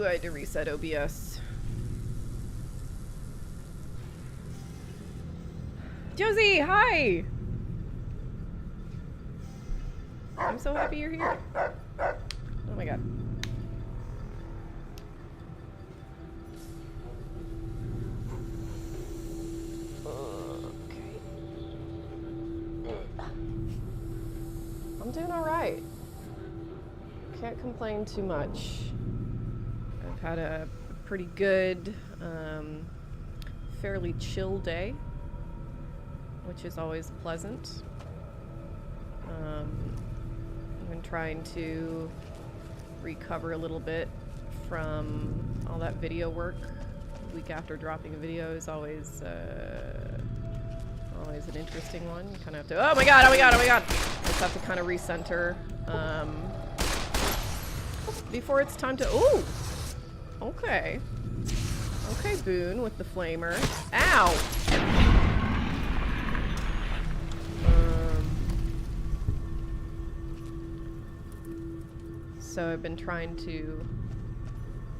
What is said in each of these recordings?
Ooh, I had to reset OBS. Josie, hi! I'm so happy you're here. Oh my god. Okay. I'm doing alright. Can't complain too much. I've had a pretty good, fairly chill day, which is always pleasant. I've been trying to recover a little bit from all that video work. A week after dropping a video is always always an interesting one. You kind of have to, oh my god, oh my god, oh my god! Just have to kind of recenter before it's time to, ooh! Okay. Okay, Boone with the flamer. Ow! So I've been trying to,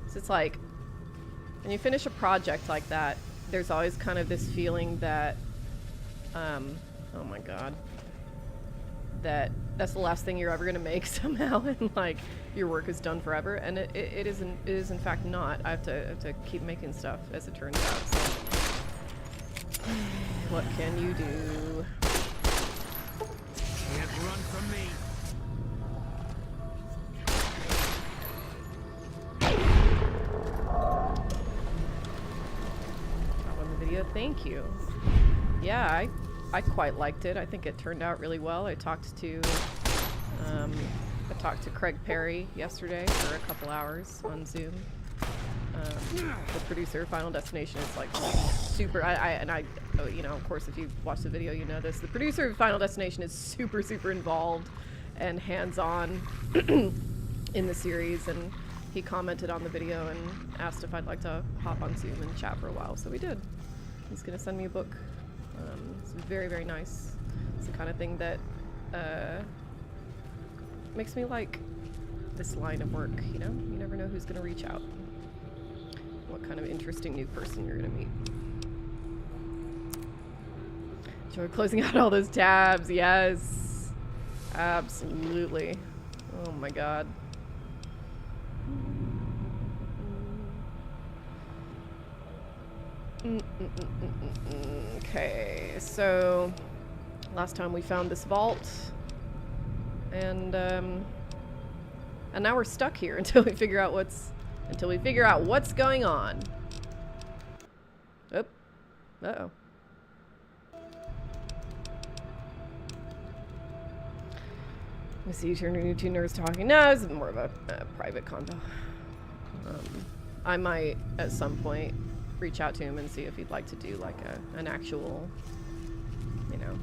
so it's like, when you finish a project like that, there's always kind of this feeling that, oh my god, that's the last thing you're ever gonna make somehow, and like, your work is done forever, and it is in fact not. I have to keep making stuff, as it turns out, so. What can you do? Can't run from me. Thank you. Yeah, I quite liked it. I think it turned out really well. I talked to Craig Perry yesterday for a couple hours on Zoom. The producer of Final Destination is like super. You know, of course, if you watch the video, you know this. The producer of Final Destination is super involved and hands-on in the series, and he commented on the video and asked if I'd like to hop on Zoom and chat for a while, so we did. He's gonna send me a book. It's very nice. It's the kind of thing that makes me like this line of work, you know? You never know who's gonna reach out. What kind of interesting new person you're gonna meet. Enjoy closing out all those tabs, yes. Absolutely. Oh my god. Okay, so last time we found this vault, and now we're stuck here until we figure out what's going on. Oh, uh-oh. I see you turn into two nerds talking. No, this is more of a private convo. I might at some point reach out to him and see if he'd like to do like an actual, you know,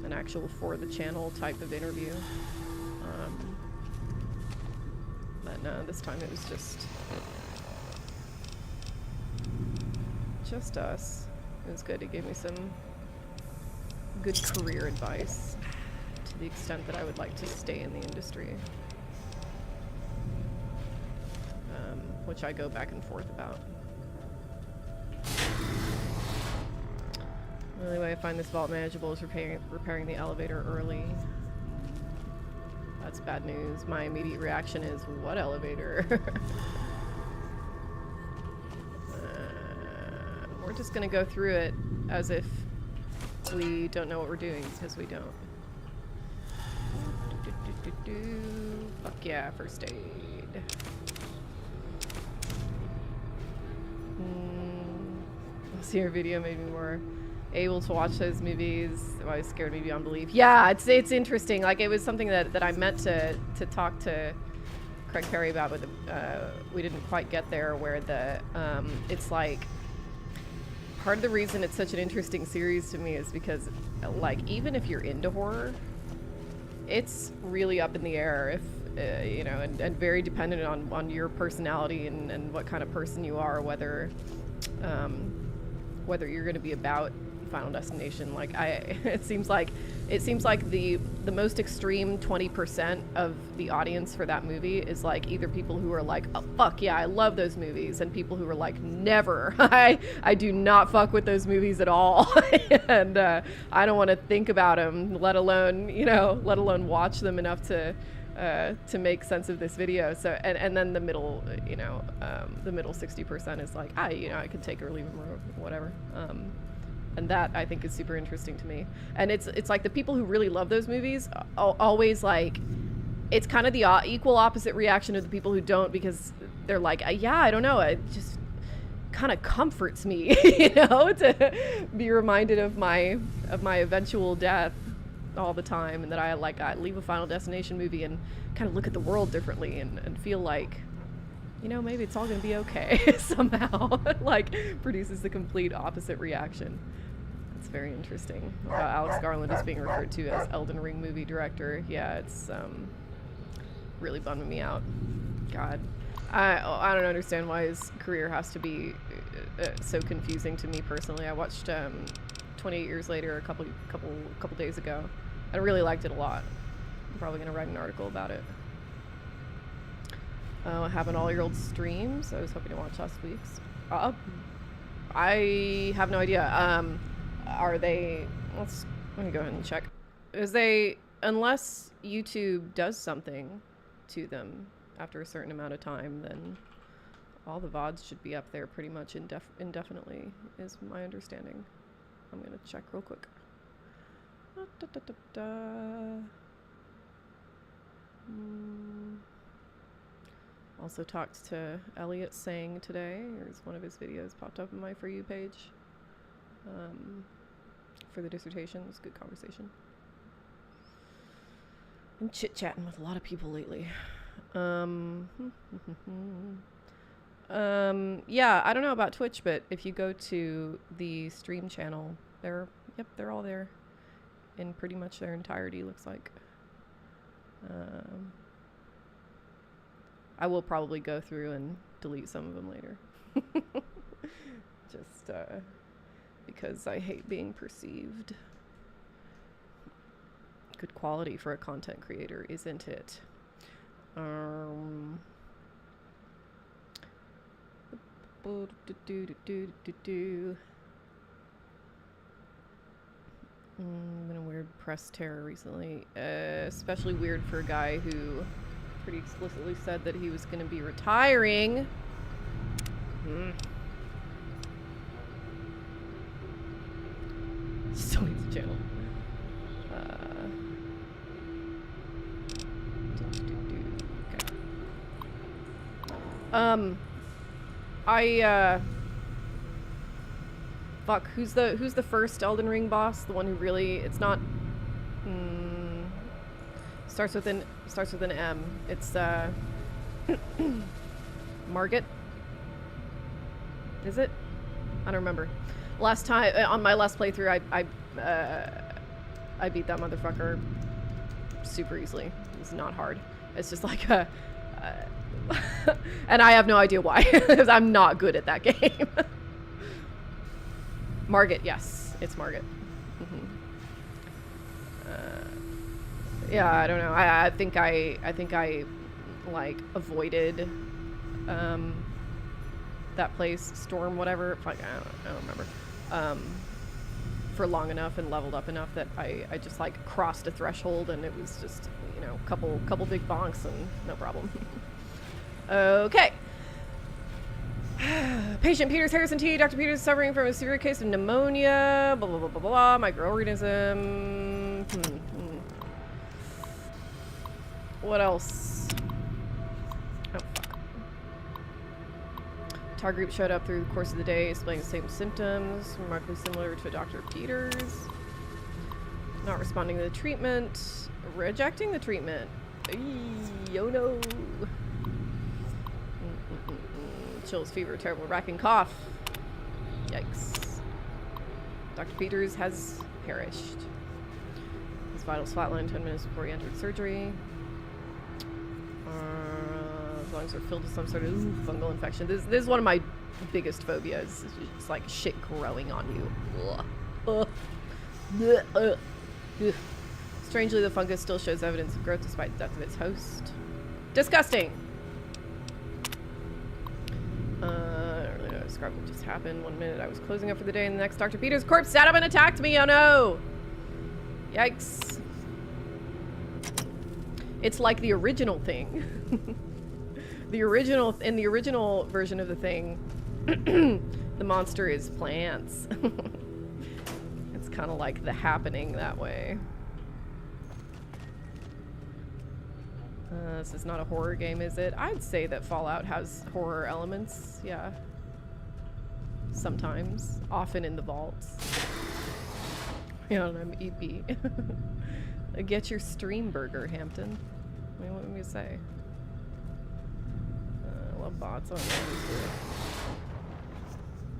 an actual for the channel type of interview. But no, this time it was just us. It was good. He gave me some good career advice to the extent that I would like to stay in the industry, which I go back and forth about. The only way I find this vault manageable is repairing the elevator early. That's bad news. My immediate reaction is, what elevator? We're just gonna go through it as if we don't know what we're doing, because we don't. Fuck yeah, first aid. See, your video made me more able to watch those movies. It always scared me beyond belief. Yeah, it's interesting. Like, it was something that I meant to talk to Craig Perry about, but we didn't quite get there, where it's like, part of the reason it's such an interesting series to me is because, like, even if you're into horror, it's really up in the air if, you know, and very dependent on your personality and what kind of person you are, whether you're going to be about, Final Destination. Like it seems like the most extreme 20% of the audience for that movie is like either people who are like, oh, fuck yeah, I love those movies, and people who are like, never, I do not fuck with those movies at all, and I don't want to think about them, let alone watch them enough to make sense of this video. So and then the middle, the middle 60% is like, I could take or leave them or whatever. And that I think is super interesting to me. And it's like the people who really love those movies always like, it's kind of the equal opposite reaction of the people who don't, because they're like, yeah, I don't know, it just kind of comforts me, to be reminded of my eventual death all the time, and that I leave a Final Destination movie and kind of look at the world differently and feel like, maybe it's all gonna be okay somehow. Like, produces the complete opposite reaction. It's very interesting. Alex Garland is being referred to as Elden Ring movie director. Yeah, it's really bumming me out. God, I don't understand why his career has to be so confusing to me personally. I watched 28 Years Later a couple days ago. I really liked it a lot. I'm probably gonna write an article about it. Having all your old streams. I was hoping to watch last week's. I have no idea. Are they? Let me go ahead and check. Unless YouTube does something to them after a certain amount of time, then all the VODs should be up there pretty much indefinitely, is my understanding. I'm gonna check real quick. Also talked to Elliot Sang today. Here's one of his videos popped up in my For You page for the dissertation. It was a good conversation. Been chit-chatting with a lot of people lately. Yeah, I don't know about Twitch, but if you go to the stream channel, they're all there in pretty much their entirety, looks like. I will probably go through and delete some of them later. Just because I hate being perceived. Good quality for a content creator, isn't it? Been a weird press terror recently, especially weird for a guy who pretty explicitly said that he was going to be retiring. Still needs a channel. Okay. Fuck, who's the first Elden Ring boss? The one who really, it's not, starts with an M. It's Margit. Is it? I don't remember. Last time on my last playthrough, I beat that motherfucker super easily. It's not hard. It's just like a, and I have no idea why, because I'm not good at that game. Margit, yes, it's Margit. Yeah, I don't know. I think I like avoided that place, Storm, whatever. Like, I don't remember. For long enough and leveled up enough that I just like crossed a threshold, and it was just, couple big bonks and no problem. Okay. Patient Peters Harrison T. Dr. Peters is suffering from a severe case of pneumonia. Blah, blah, blah, blah, blah. Microorganism. What else? Oh, fuck. Tar group showed up through the course of the day, displaying the same symptoms, remarkably similar to Dr. Peters. Not responding to the treatment. Rejecting the treatment. Yo no. Chills, fever, terrible racking cough. Yikes. Dr. Peters has perished. His vitals flatlined 10 minutes before he entered surgery. His lungs are filled with some sort of fungal infection. This is one of my biggest phobias. It's like shit growing on you. Ugh. Strangely, the fungus still shows evidence of growth despite the death of its host. Disgusting! I don't really know how to describe what just happened. 1 minute I was closing up for the day, and the next Dr. Peters' corpse sat up and attacked me! Oh no! Yikes. It's like the original thing. In the original version of the thing, the monster is plants. It's kind of like The Happening that way. This is not a horror game, is it? I'd say that Fallout has horror elements, yeah. Sometimes. Often in the vaults. Yeah, I'm EP. Get your stream burger, Hampton. I mean, what would we say? I love bots. Oh,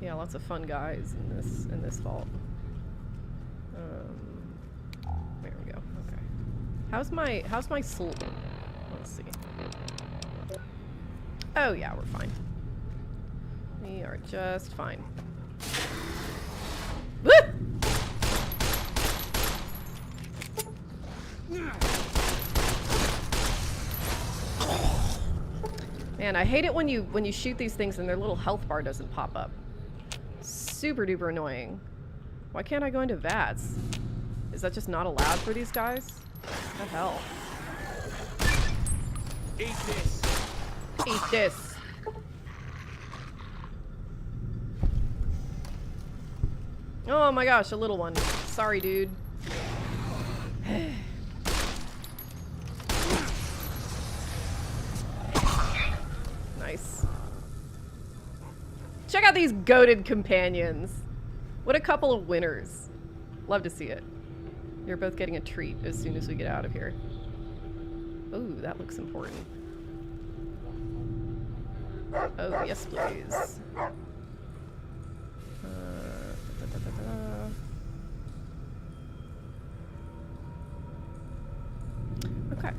yeah, lots of fun guys in this vault. There we go. Okay. How's my soul? Let's see. Oh yeah, we're fine. We are just fine. Woo! Man, I hate it when you shoot these things and their little health bar doesn't pop up. Super duper annoying. Why can't I go into VATS? Is that just not allowed for these guys? What the hell? Eat this. Eat this. Oh my gosh, a little one. Sorry, dude. Nice. Check out these goated companions. What a couple of winners. Love to see it. You're both getting a treat as soon as we get out of here. Ooh, that looks important. Oh, yes, please. Okay.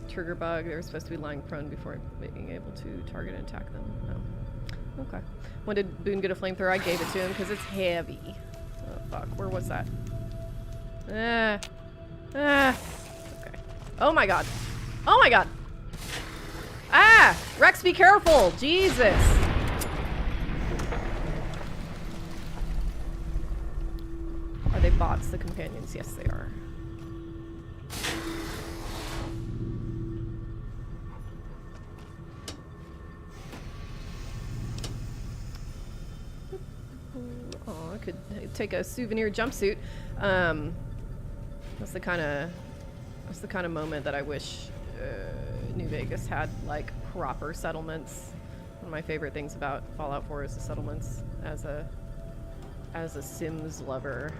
Trigger bug. They were supposed to be lying prone before being able to target and attack them. Oh. Okay. When did Boone get a flamethrower? I gave it to him because it's heavy. Oh, fuck. Where was that? Okay. Oh my god. Oh my god. Ah! Rex, be careful! Jesus! Are they bots, the companions? Yes, they are. Oh, I could take a souvenir jumpsuit. That's the kind of moment that I wish New Vegas had, like, proper settlements. One of my favorite things about Fallout 4 is the settlements. As a Sims lover,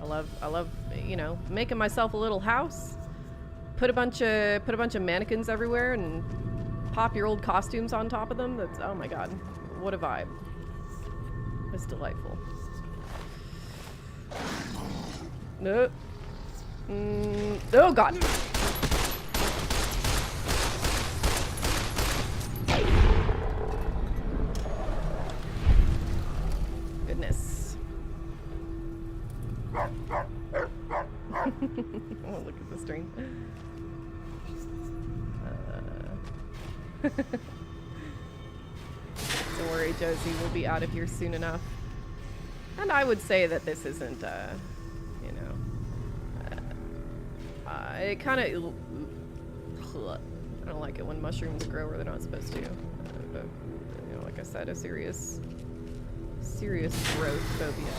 I love, you know, making myself a little house, put a bunch of mannequins everywhere, and pop your old costumes on top of them. That's, oh my god, what a vibe. It's delightful. No. Oh god. Goodness. Oh, look at the stream. Don't worry, Josie, we'll be out of here soon enough. And I would say that this isn't, you know, it kind of, I don't like it when mushrooms grow where they're not supposed to. But, you know, like I said, a serious growth phobia.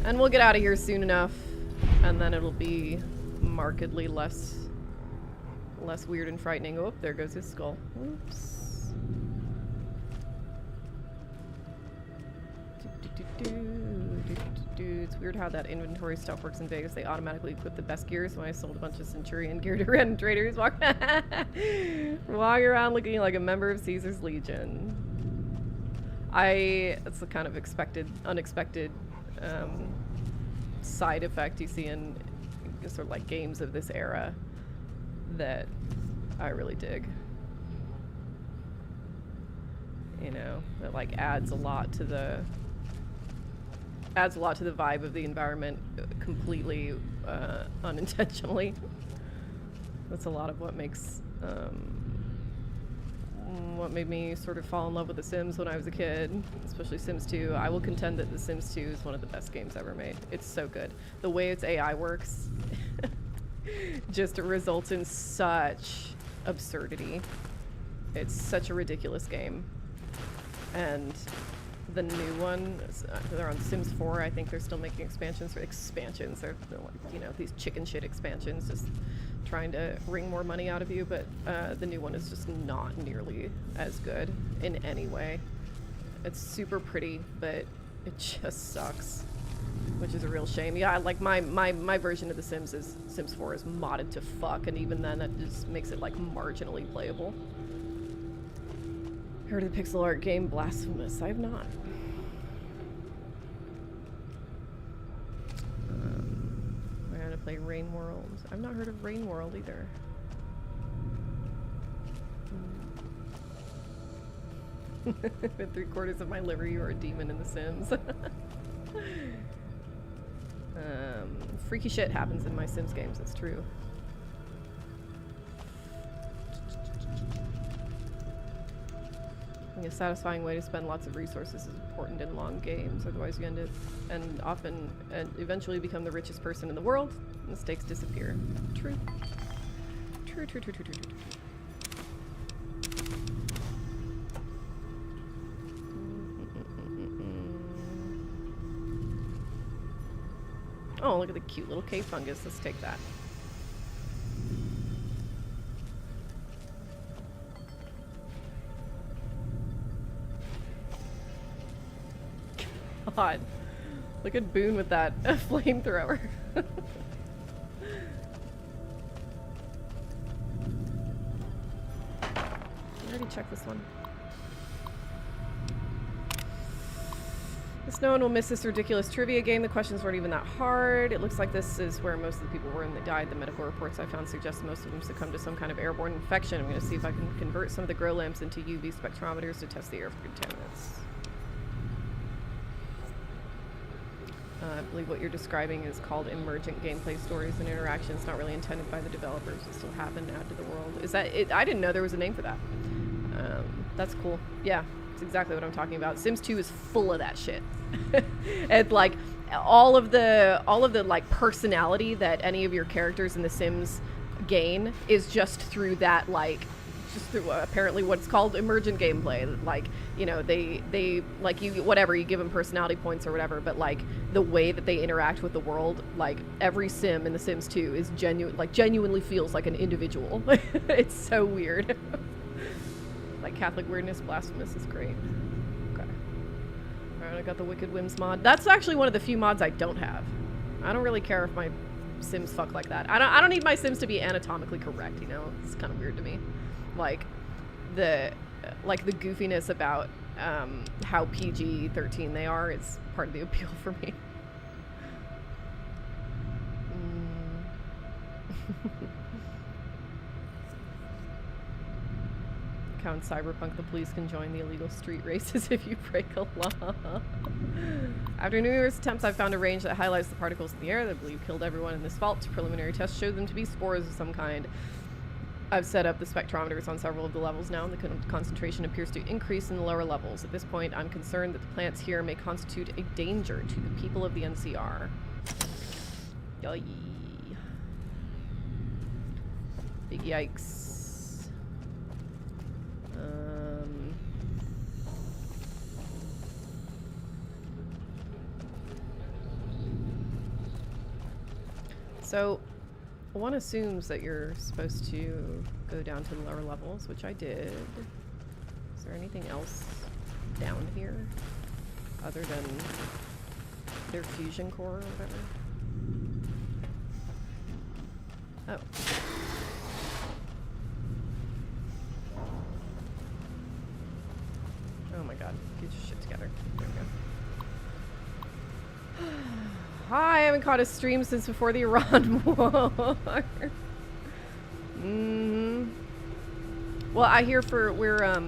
And we'll get out of here soon enough, and then it'll be markedly less weird and frightening. Oh, there goes his skull. Oops. It's weird how that inventory stuff works in Vegas. They automatically equip the best gear, so I sold a bunch of Centurion gear to random traders. Walking around looking like a member of Caesar's Legion. It's a kind of unexpected side effect you see in sort of like games of this era that I really dig. You know, that like adds a lot to the vibe of the environment completely unintentionally. That's a lot of what makes what made me sort of fall in love with The Sims when I was a kid, especially Sims 2. I will contend that The Sims 2 is one of the best games ever made. It's so good. The way its AI works just results in such absurdity. It's such a ridiculous game. And the new one, they're on Sims 4. I think they're still making expansions. They're like, you know, these chicken shit expansions, just trying to wring more money out of you. But the new one is just not nearly as good in any way. It's super pretty, but it just sucks, which is a real shame. Yeah, like my version of The Sims is Sims 4 is modded to fuck, and even then that just makes it like marginally playable. Heard of the pixel art game Blasphemous? I have not. I gotta play Rain World. I've not heard of Rain World either. With 3/4 of my liver, you are a demon in The Sims. Freaky shit happens in my Sims games, it's true. A satisfying way to spend lots of resources is important in long games, otherwise you eventually become the richest person in the world, and the stakes disappear. True. True. Oh, look at the cute little cave fungus. Let's take that. God. Look at Boone with that flamethrower. You already checked this one. Guess no one will miss this ridiculous trivia game. The questions weren't even that hard. It looks like this is where most of the people were when they died. The medical reports I found suggest most of them succumbed to some kind of airborne infection. I'm going to see if I can convert some of the grow lamps into UV spectrometers to test the air for contaminants. I believe what you're describing is called emergent gameplay stories and interactions not really intended by the developers to still happen to add to the world. Is that it? I didn't know there was a name for that. That's cool. Yeah, it's exactly what I'm talking about. Sims 2 is full of that shit. And like all of the like personality that any of your characters in The Sims gain is just through that, like just through apparently what's called emergent gameplay. Like, you know, they like you give them personality points or whatever, but like the way that they interact with the world, like every sim in The Sims 2 is genuinely feels like an individual. It's so weird. Like Catholic weirdness, Blasphemous is great. Okay. Alright, I got the Wicked Whims mod. That's actually one of the few mods I don't have. I don't really care if my Sims fuck like that. I don't need my Sims to be anatomically correct, you know? It's kind of weird to me. Like the goofiness about how PG-13 they are is part of the appeal for me. How in Cyberpunk the police can join the illegal street races if you break a law. After numerous attempts, I've found a range that highlights the particles in the air that I believe killed everyone in this fault. Preliminary tests showed them to be spores of some kind. I've set up the spectrometers on several of the levels now, and the concentration appears to increase in the lower levels. At this point, I'm concerned that the plants here may constitute a danger to the people of the NCR. Yay. Big yikes. So, one assumes that you're supposed to go down to the lower levels, which I did. Is there anything else down here other than their fusion core or whatever? Oh. Oh my god, get your shit together. There we go. I haven't caught a stream since before the Iran war. Well, I hear we're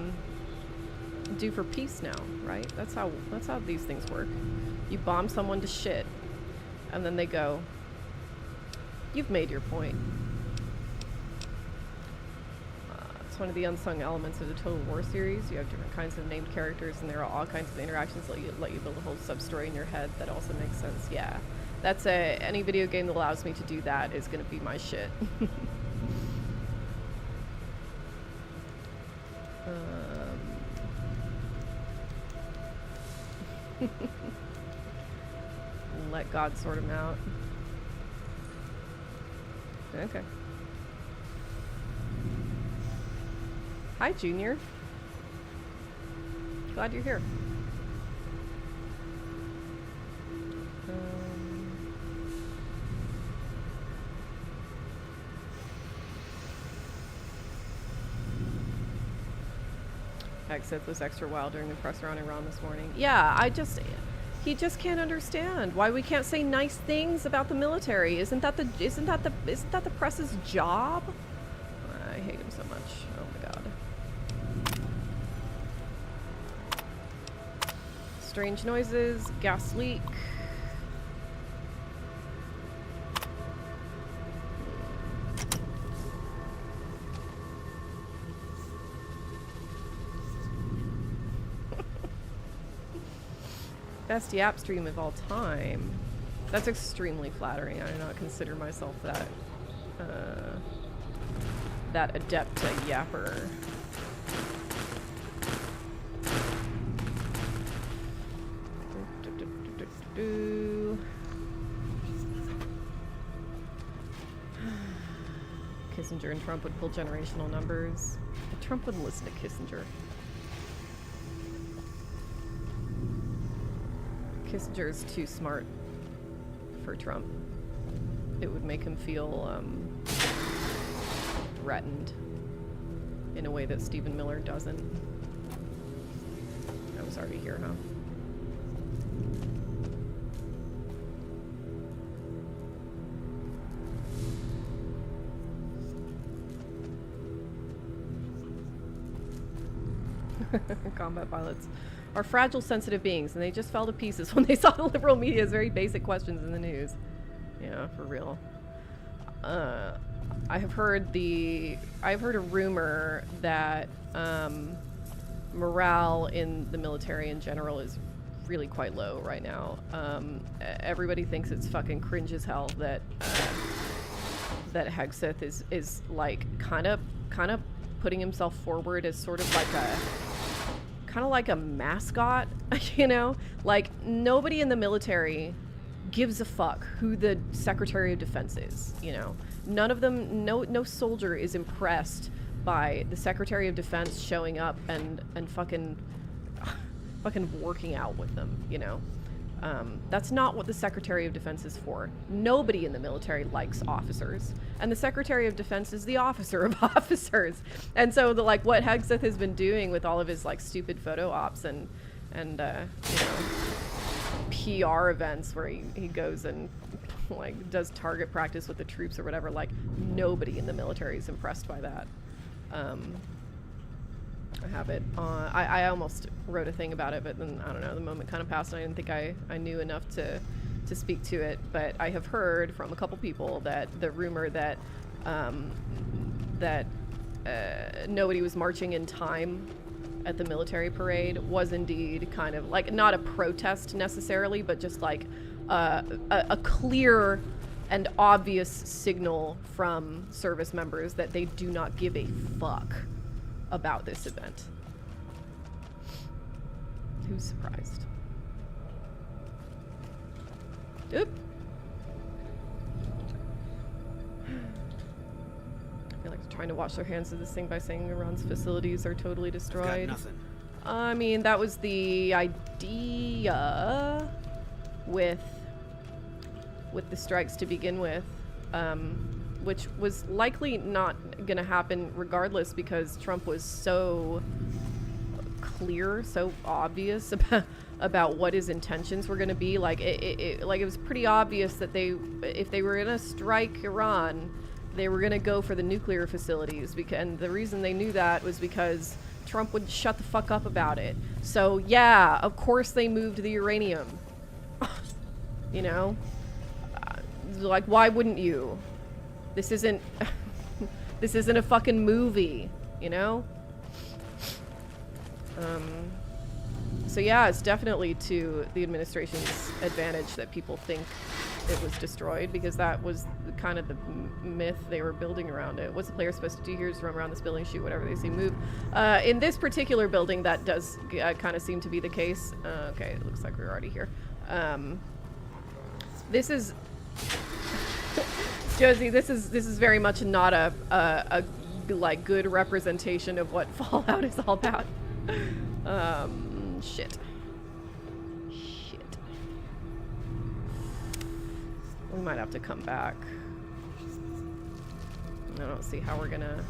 due for peace now, right? That's how these things work. You bomb someone to shit, and then they go, "You've made your point." It's one of the unsung elements of the Total War series. You have different kinds of named characters, and there are all kinds of interactions that let you build a whole sub-story in your head that also makes sense. Yeah, that's any video game that allows me to do that is going to be my shit. Let God sort him out. Okay. Hi, Junior. Glad you're here. Hexeth was extra wild during the presser on Iran this morning. Yeah, he just can't understand why we can't say nice things about the military. Isn't that the press's job? I hate him so much. Oh my god. Strange noises, gas leak. Best Yap stream of all time. That's extremely flattering. I do not consider myself that adept a yapper. Kissinger and Trump would pull generational numbers. But Trump wouldn't listen to Kissinger. Kissinger is too smart for Trump. It would make him feel threatened in a way that Stephen Miller doesn't. I was already here, huh? Combat pilots are fragile, sensitive beings, and they just fell to pieces when they saw the liberal media's very basic questions in the news. Yeah, for real. I've heard a rumor that morale in the military in general is really quite low right now. Everybody thinks it's fucking cringe as hell that Hexeth is like kind of putting himself forward as sort of like a mascot, you know? Like, nobody in the military gives a fuck who the Secretary of Defense is, you know? None of them, no soldier is impressed by the Secretary of Defense showing up and fucking working out with them, you know? That's not what the Secretary of Defense is for. Nobody in the military likes officers, and the Secretary of Defense is the officer of officers. And so what Hexeth has been doing with all of his like stupid photo ops and you know, PR events where he goes and like does target practice with the troops or whatever, like nobody in the military is impressed by that. I have it on. I almost wrote a thing about it, but then I don't know, the moment kind of passed and I didn't think I knew enough to speak to it. But I have heard from a couple people that the rumor that nobody was marching in time at the military parade was indeed kind of like not a protest necessarily, but just like a clear and obvious signal from service members that they do not give a fuck about this event. Who's surprised? Oop. I feel like they're trying to wash their hands of this thing by saying Iran's facilities are totally destroyed. I've got nothing. I mean, that was the idea with the strikes to begin with, which was likely not going to happen regardless because Trump was so clear, so obvious about what his intentions were going to be. Like it was pretty obvious that if they were going to strike Iran, they were going to go for the nuclear facilities, and the reason they knew that was because Trump would shut the fuck up about it. So yeah, of course they moved the uranium. You know, like, why wouldn't you? This isn't this isn't a fucking movie, you know? So yeah, it's definitely to the administration's advantage that people think it was destroyed, because that was kind of the myth they were building around it. What's the player supposed to do here is run around this building, shoot whatever they see move. In this particular building, that does kind of seem to be the case. Okay, it looks like we're already here. This is... Josie, this is very much not a like good representation of what Fallout is all about. Shit. We might have to come back. I don't see how we're gonna...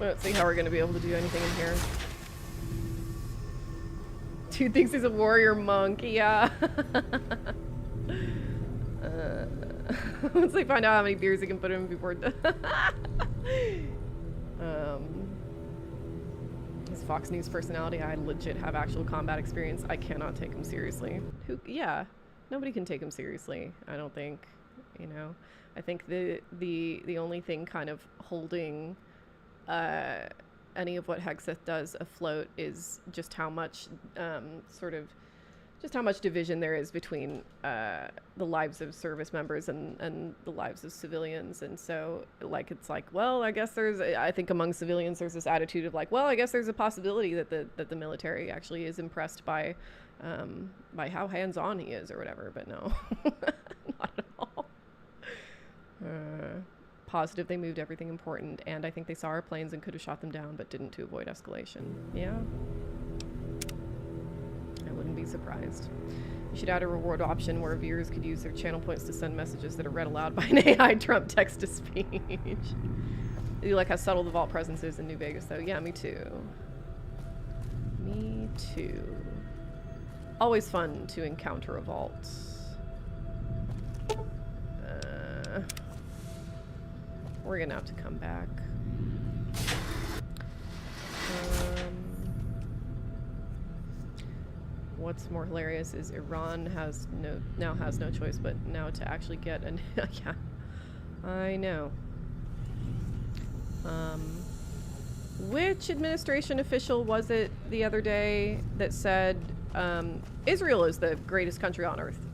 I don't see how we're gonna be able to do anything in here. Dude thinks he's a warrior monk, yeah. Once they find out how many beers he can put in before... His Fox News personality, I legit have actual combat experience. I cannot take him seriously. Yeah, nobody can take him seriously, I don't think. You know, I think the only thing kind of holding any of what Hegseth does afloat is just how much just how much division there is between the lives of service members and the lives of civilians. And so, like, it's like, well, I guess I think among civilians there's this attitude of like, well, I guess there's a possibility that the military actually is impressed by how hands-on he is or whatever, but no, not at all. Positive they moved everything important, and I think they saw our planes and could have shot them down, but didn't to avoid escalation. Yeah. Wouldn't be surprised. You should add a reward option where viewers could use their channel points to send messages that are read aloud by an AI Trump text-to-speech. You like how subtle the vault presence is in New Vegas, though. Yeah, me too. Me too. Always fun to encounter a vault. We're gonna have to come back. What's more hilarious is Iran now has no choice but now to actually get an yeah, I know. Which administration official was it the other day that said Israel is the greatest country on earth?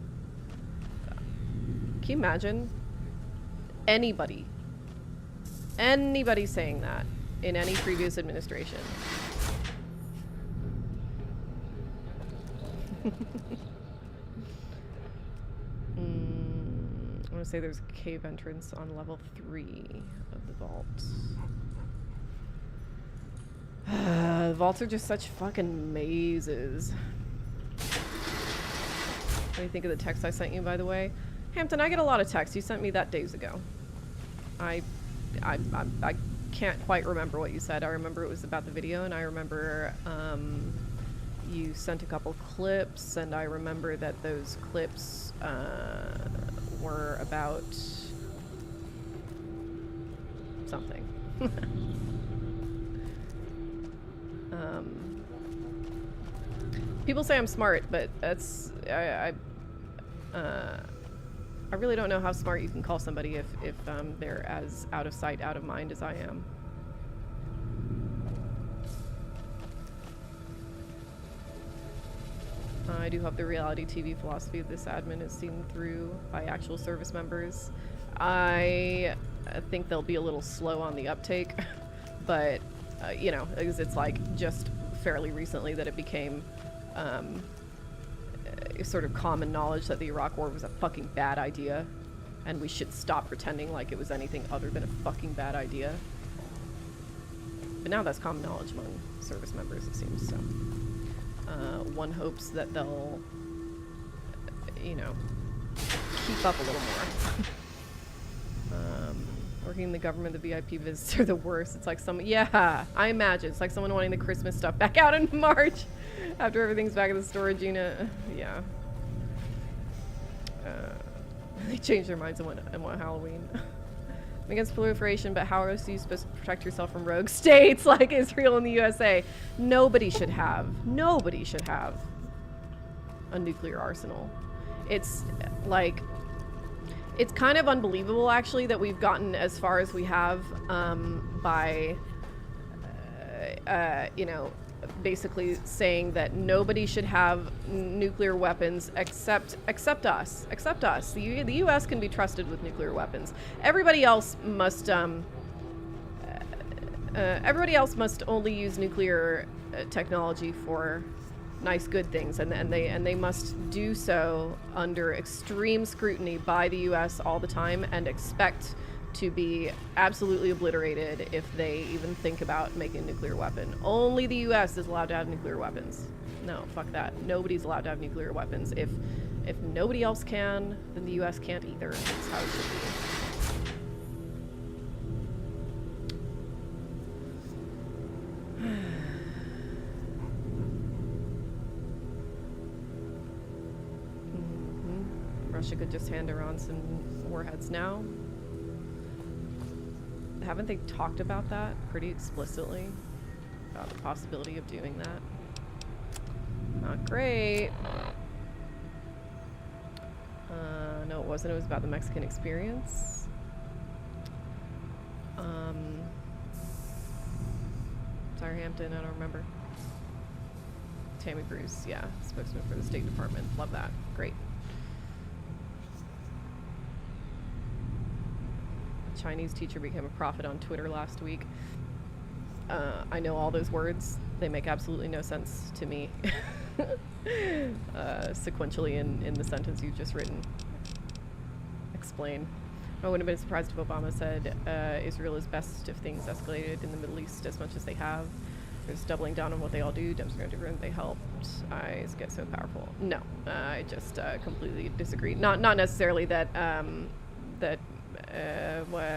Can you imagine anybody saying that in any previous administration? I want to say there's a cave entrance on level 3 of the vault. The vaults are just such fucking mazes. What do you think of the text I sent you, by the way? Hampton, I get a lot of texts. You sent me that days ago. I can't quite remember what you said. I remember it was about the video, and I remember you sent a couple clips, and I remember that those clips were about something. People say I'm smart, but that's I really don't know how smart you can call somebody if they're as out of sight, out of mind as I am. I do hope the reality TV philosophy of this admin is seen through by actual service members. I think they'll be a little slow on the uptake, but you know, it's like just fairly recently that it became sort of common knowledge that the Iraq War was a fucking bad idea, and we should stop pretending like it was anything other than a fucking bad idea. But now that's common knowledge among service members, it seems, so. One hopes that they'll, you know, keep up a little more. Working in the government, the VIP visits are the worst. It's like yeah, I imagine. It's like someone wanting the Christmas stuff back out in March after everything's back in the storage unit. Yeah. They changed their minds and want Halloween. I'm against proliferation, but how else are you supposed to protect yourself from rogue states like Israel and the USA? Nobody should have a nuclear arsenal. It's like, it's kind of unbelievable actually that we've gotten as far as we have by you know, basically saying that nobody should have nuclear weapons except us. The U.S. can be trusted with nuclear weapons. Everybody else must only use nuclear technology for nice, good things, and they must do so under extreme scrutiny by the U.S. all the time, and expect to be absolutely obliterated if they even think about making a nuclear weapon. Only the U.S. is allowed to have nuclear weapons. No, fuck that. Nobody's allowed to have nuclear weapons. If nobody else can, then the U.S. can't either. That's how it should be. Russia could just hand Iran some warheads now. Haven't they talked about that pretty explicitly? About the possibility of doing that? Not great. No, it wasn't. It was about the Mexican experience. Sorry, Hampton, I don't remember. Tammy Bruce, yeah, spokesman for the State Department. Love that. Great. Chinese teacher became a prophet on Twitter last week. I know all those words. They make absolutely no sense to me. Sequentially in the sentence you've just written. Explain. I wouldn't have been surprised if Obama said Israel is best if things escalated in the Middle East as much as they have. There's doubling down on what they all do. Dems are going to do they helped. Eyes get so powerful. No, I just completely disagree. Not necessarily that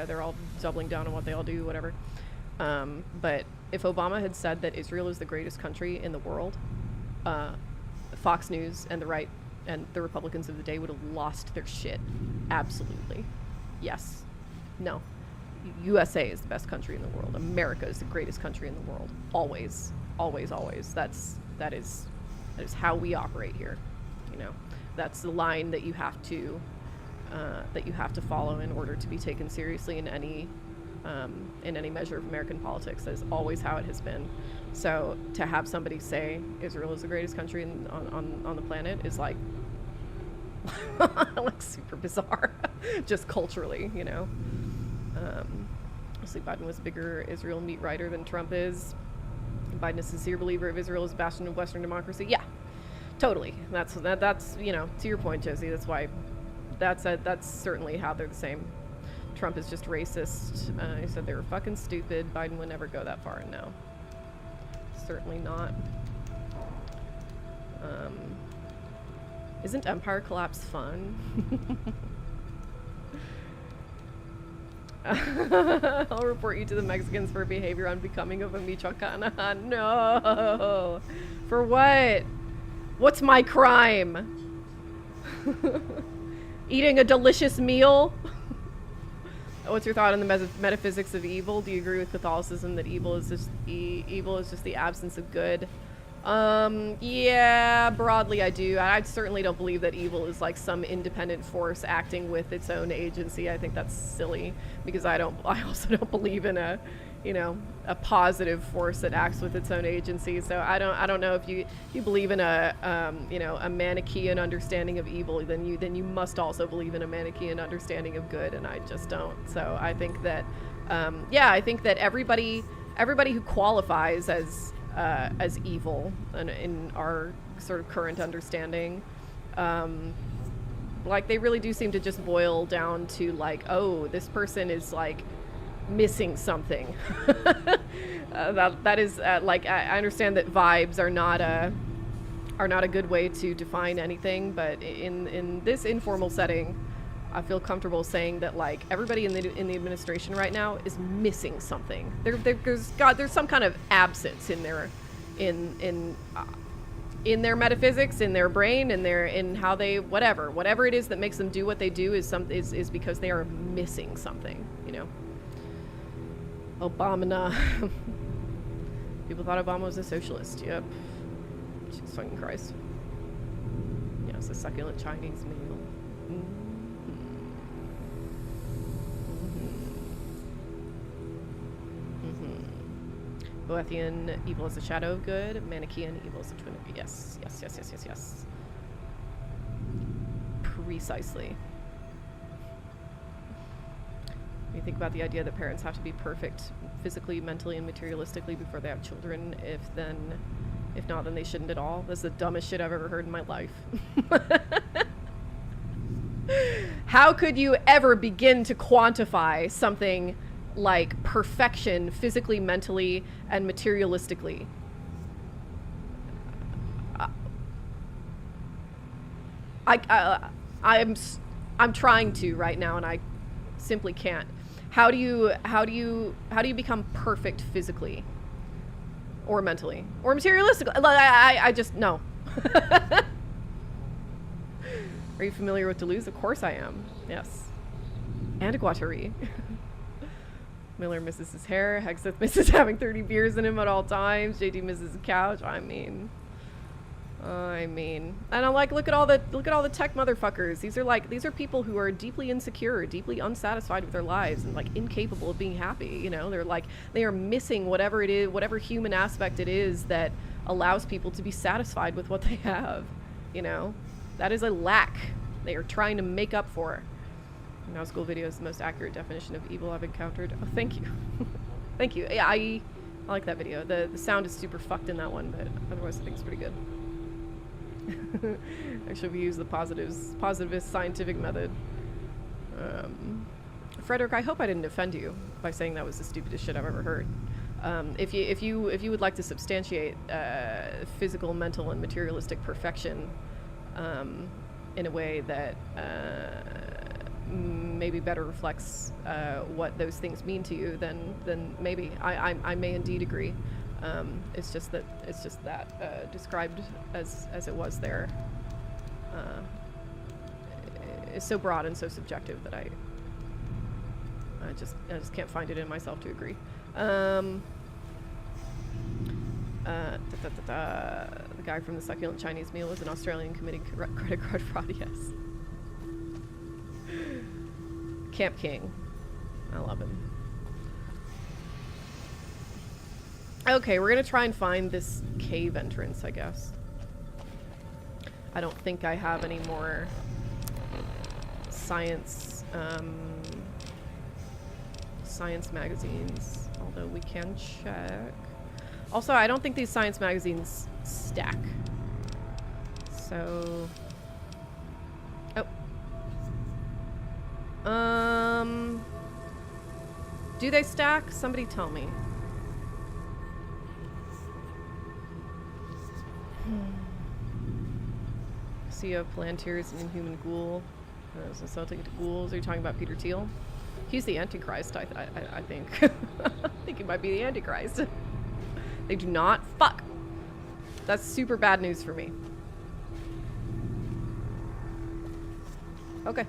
they're all doubling down on what they all do, whatever. But if Obama had said that Israel is the greatest country in the world, Fox News and the right and the Republicans of the day would have lost their shit. Absolutely. Yes. No. USA is the best country in the world. America is the greatest country in the world. Always. Always, always. That is how we operate here. You know, that's the line that you have to follow in order to be taken seriously in any measure of American politics. That is always how it has been. So to have somebody say Israel is the greatest country on the planet is like like super bizarre, just culturally, you know. Obviously Biden was a bigger Israel meat writer than Trump is. Biden is a sincere believer of Israel as a bastion of Western democracy. Yeah, totally. That's you know, to your point, Josie. That's why. That's certainly how they're the same. Trump is just racist. He said they were fucking stupid. Biden would never go that far, and no. Certainly not. Isn't Empire Collapse fun? I'll report you to the Mexicans for behavior unbecoming of a Michoacana. No! For what? What's my crime? Eating a delicious meal? What's your thought on the metaphysics of evil? Do you agree with Catholicism that evil is just the absence of good? Yeah, broadly I do. I certainly don't believe that evil is like some independent force acting with its own agency. I think that's silly because I also don't believe in a positive force that acts with its own agency. So I don't know if you believe in a Manichaean understanding of evil, then you must also believe in a Manichaean understanding of good, and I just don't. So I think that I think that everybody who qualifies as evil in our sort of current understanding, like they really do seem to just boil down to like, oh, this person is like missing something. That is like I understand that vibes are not a good way to define anything, but in this informal setting, I feel comfortable saying that, like, everybody in the administration right now is missing something. There's some kind of absence in their their metaphysics, in their brain, in how they whatever it is that makes them do what they do is because they are missing something, you know. Obama. People thought Obama was a socialist. Yep. Jesus fucking Christ. Yeah, it's a succulent Chinese meal. Boethian, evil is a shadow of good. Manichaean, evil is a twin of good. Yes. Precisely. When you think about the idea that parents have to be perfect physically, mentally, and materialistically before they have children, if not, then they shouldn't at all. That's the dumbest shit I've ever heard in my life. How could you ever begin to quantify something like perfection physically, mentally, and materialistically? I'm trying to right now, and I simply can't. How do you become perfect physically, or mentally, or materialistically? I just no. Are you familiar with Deleuze? Of course I am. Yes. And Guattari. Miller misses his hair. Hexeth misses having 30 beers in him at all times. JD misses his couch. I mean, and I'm like, look at all the tech motherfuckers. These are people who are deeply insecure, deeply unsatisfied with their lives, and like incapable of being happy. You know, they are missing whatever it is, whatever human aspect it is that allows people to be satisfied with what they have. You know, that is a lack they are trying to make up for. Now School Video is the most accurate definition of evil I've encountered. Oh, thank you. Thank you. Yeah, I like that video. The sound is super fucked in that one, but otherwise I think it's pretty good. Actually, we use the positivist scientific method. Frederick, I hope I didn't offend you by saying that was the stupidest shit I've ever heard. If you would like to substantiate physical, mental, and materialistic perfection in a way that maybe better reflects what those things mean to you, then maybe I may indeed agree. It's just that described as it was there is so broad and so subjective that I just can't find it in myself to agree. The guy from the succulent Chinese meal was an Australian committing credit card fraud. Yes. Camp King. I love him. Okay, we're gonna try and find this cave entrance, I guess. I don't think I have any more science magazines, although we can check. Also, I don't think these science magazines stack. So... Oh. Do they stack? Somebody tell me. See a Palantir's an inhuman ghoul. So Celtic ghouls. Are you talking about Peter Thiel? He's the Antichrist, I think. I think he might be the Antichrist. They do not. Fuck! That's super bad news for me. Okay.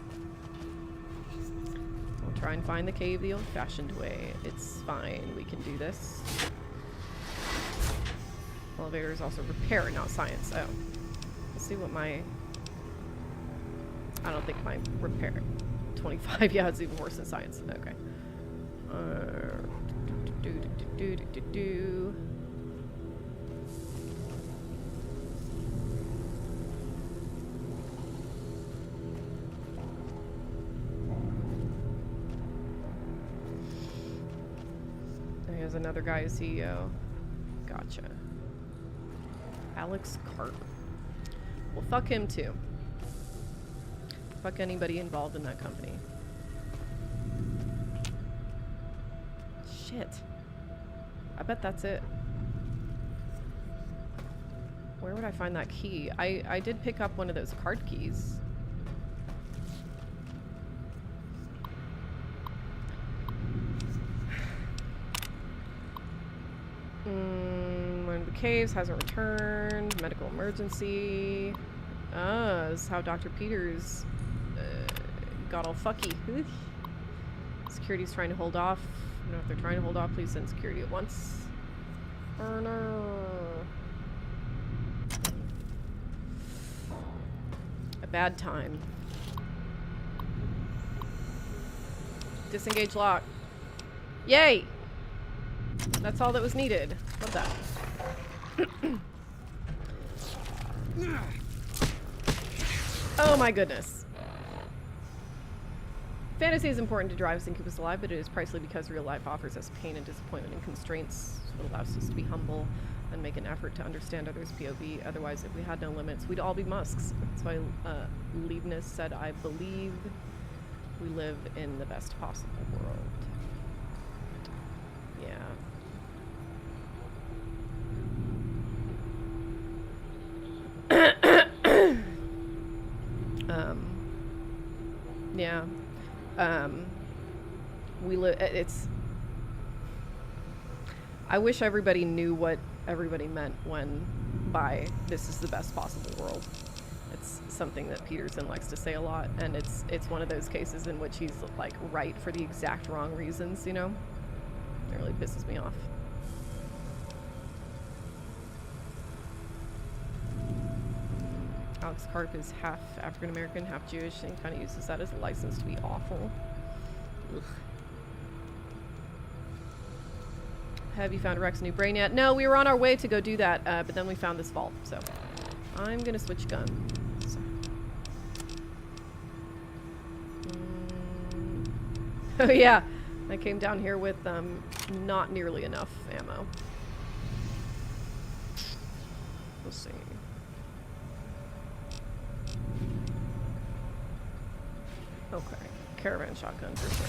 We'll try and find the cave the old-fashioned way. It's fine. We can do this. Elevator is also repair, not science. Oh. Let's see what my... I don't think my repair... 25. Yeah, it's even worse than science. Okay. Here's another guy as CEO. Gotcha. Alex Karp. Well, fuck him too. Fuck anybody involved in that company. Shit. I bet that's it. Where would I find that key? I did pick up one of those card keys. caves, hasn't returned. Medical emergency. Ah, this is how Dr. Peters got all fucky. Security's trying to hold off. I don't know if they're trying to hold off. Please send security at once. Oh no. A bad time. Disengage lock. Yay! That's all that was needed. Love that. Oh my goodness. Fantasy is important to drive us and keep us alive, but it is pricey because real life offers us pain and disappointment and constraints. It allows us to be humble and make an effort to understand others' POV. Otherwise, if we had no limits, we'd all be musks. That's why Leibniz said, I believe we live in the best possible world. Yeah. Yeah. We live. It's. I wish everybody knew what everybody meant when by this is the best possible world. It's something that Peterson likes to say a lot, and it's one of those cases in which he's like right for the exact wrong reasons, you know? It really pisses me off. Alex Karp is half African American, half Jewish, and kind of uses that as a license to be awful. Ugh. Have you found Rex new brain yet? No, we were on our way to go do that, but then we found this vault, so I'm gonna switch guns. Oh yeah, I came down here with not nearly enough ammo. We'll see. Okay, caravan shotgun for sure.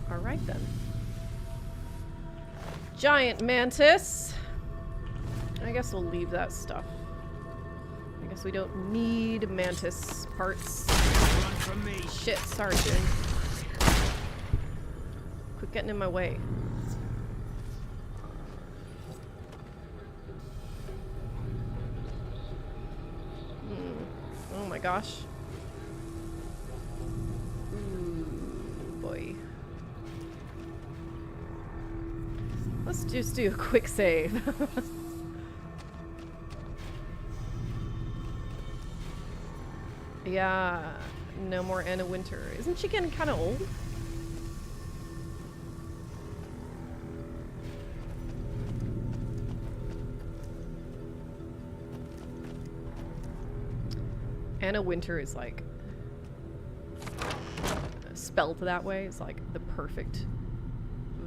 Alright then. Giant mantis. I guess we'll leave that stuff. I guess we don't need mantis parts. Run from me. Shit, Sergeant. Quit getting in my way. Oh my gosh. Ooh, boy. Let's just do a quick save. Yeah, no more Anna Winter. Isn't she getting kind of old? Anna Winter is like spelled that way. It's like the perfect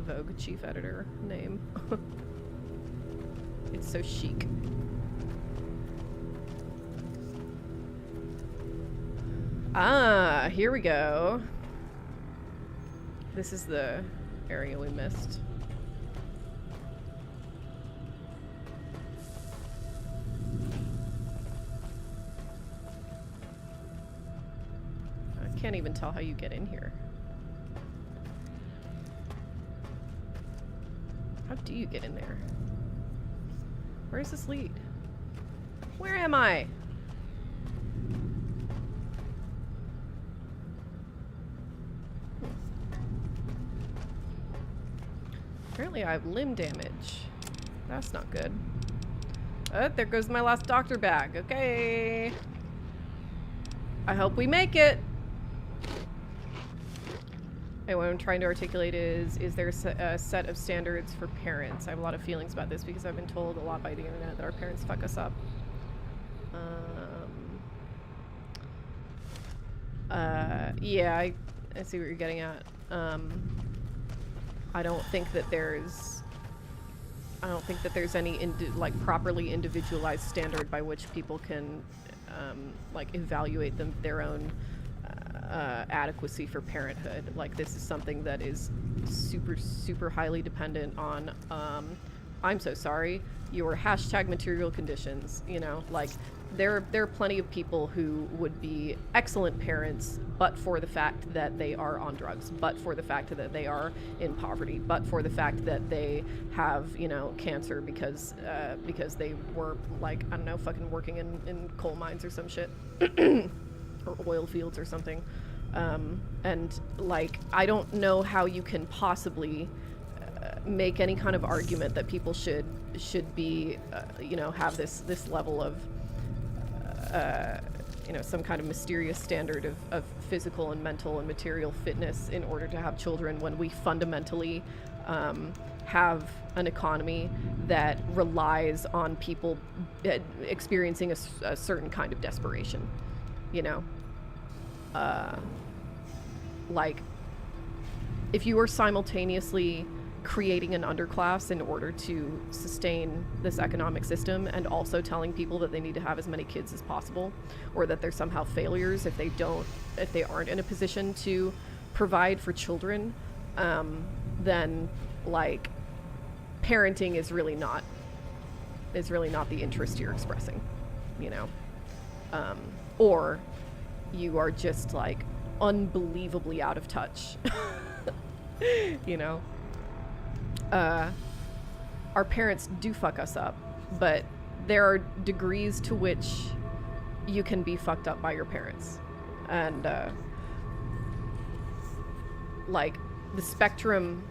Vogue chief editor name. It's so chic. Ah, here we go. This is the area we missed. I can't even tell how you get in here. How do you get in there? Where does this lead? Where am I? Apparently I have limb damage. That's not good. Oh, there goes my last doctor bag. Okay. I hope we make it. And what I'm trying to articulate is there a set of standards for parents? I have a lot of feelings about this because I've been told a lot by the internet that our parents fuck us up. Yeah, I see what you're getting at. I don't think that there's any like properly individualized standard by which people can like evaluate their own adequacy for parenthood. Like, this is something that is super highly dependent on I'm so sorry. Your hashtag material conditions, you know, like there are plenty of people who would be excellent parents, but for the fact that they are on drugs, but for the fact that they are in poverty, but for the fact that they have, you know, cancer because they were, like, I don't know, fucking working in coal mines or some shit, or oil fields or something. And like, I don't know how you can possibly make any kind of argument that people should be, you know, have this level of, you know, some kind of mysterious standard of physical and mental and material fitness in order to have children, when we fundamentally have an economy that relies on people experiencing a certain kind of desperation, you know? Like, if you are simultaneously creating an underclass in order to sustain this economic system, and also telling people that they need to have as many kids as possible, or that they're somehow failures if they aren't in a position to provide for children, then, like, parenting is really not the interest you're expressing, you know? Or you are just, like, unbelievably out of touch. You know? Our parents do fuck us up, but there are degrees to which you can be fucked up by your parents. And, like, the spectrum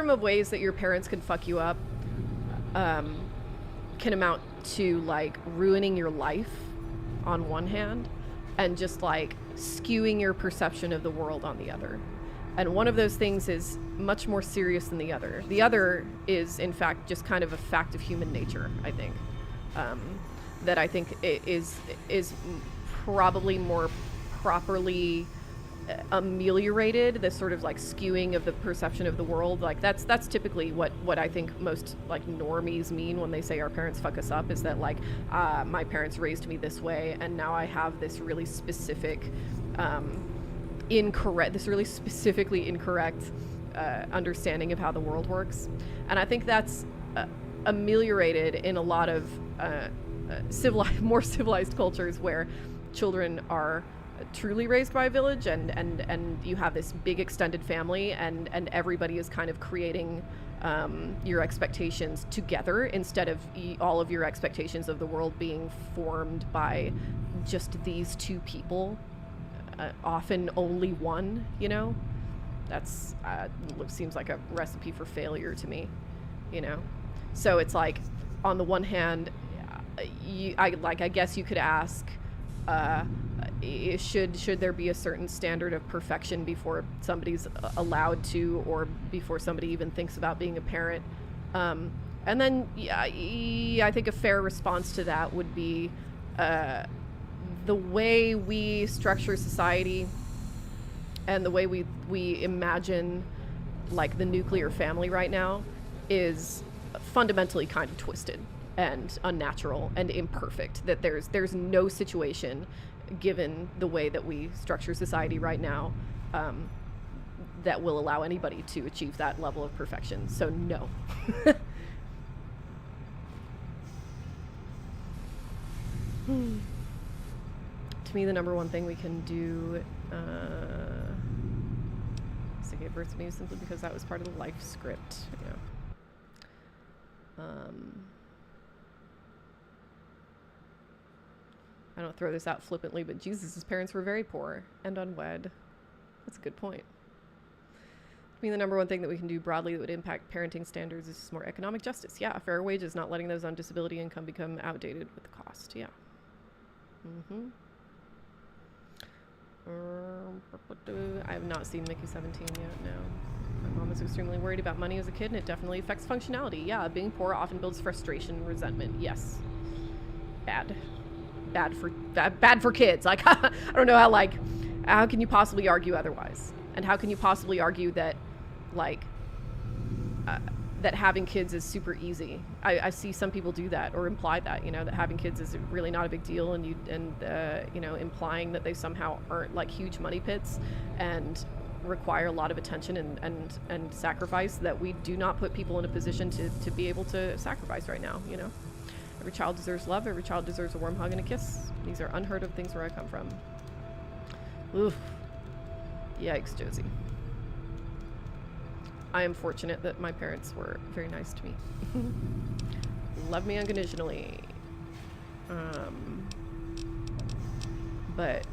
of ways that your parents can fuck you up, can amount to, like, ruining your life on one hand, and just, like, skewing your perception of the world on the other. And one of those things is much more serious than the other. The other is, in fact, just kind of a fact of human nature, I think. That I think is probably more properly ameliorated, the sort of, like, skewing of the perception of the world. Like, that's typically what I think most, like, normies mean when they say our parents fuck us up, is that, like, my parents raised me this way, and now I have this really specific really specifically incorrect understanding of how the world works. And I think that's ameliorated in a lot of more civilized cultures, where children are truly raised by a village, and you have this big extended family, and everybody is kind of creating your expectations together, instead of all of your expectations of the world being formed by just these two people, often only one, you know? That's seems like a recipe for failure to me, you know? So it's like, on the one hand, I guess you could ask, should there be a certain standard of perfection before somebody's allowed to, or before somebody even thinks about being a parent? And then, I think a fair response to that would be, the way we structure society and the way we imagine, like, the nuclear family right now is fundamentally kind of twisted and unnatural and imperfect. That there's no situation, given the way that we structure society right now, that will allow anybody to achieve that level of perfection. So no. To me, the number one thing we can do is to give birth to me, simply because that was part of the life script. Yeah. I don't throw this out flippantly, but Jesus' parents were very poor and unwed. That's a good point. I mean, the number one thing that we can do broadly that would impact parenting standards is just more economic justice. Yeah, fair wages, not letting those on disability income become outdated with the cost. Yeah. I have not seen Mickey 17 yet, no. My mom was extremely worried about money as a kid, and it definitely affects functionality. Yeah, being poor often builds frustration and resentment. Yes. Bad for kids. Like, I don't know how can you possibly argue otherwise? And how can you possibly argue that, like, that having kids is super easy? I see some people do that, or imply that, you know, that having kids is really not a big deal, and you know, implying that they somehow aren't, like, huge money pits, and require a lot of attention and sacrifice that we do not put people in a position to be able to sacrifice right now, you know? Every child deserves love. Every child deserves a warm hug and a kiss. These are unheard of things where I come from. Oof. Yikes, Josie. I am fortunate that my parents were very nice to me. Love me unconditionally. But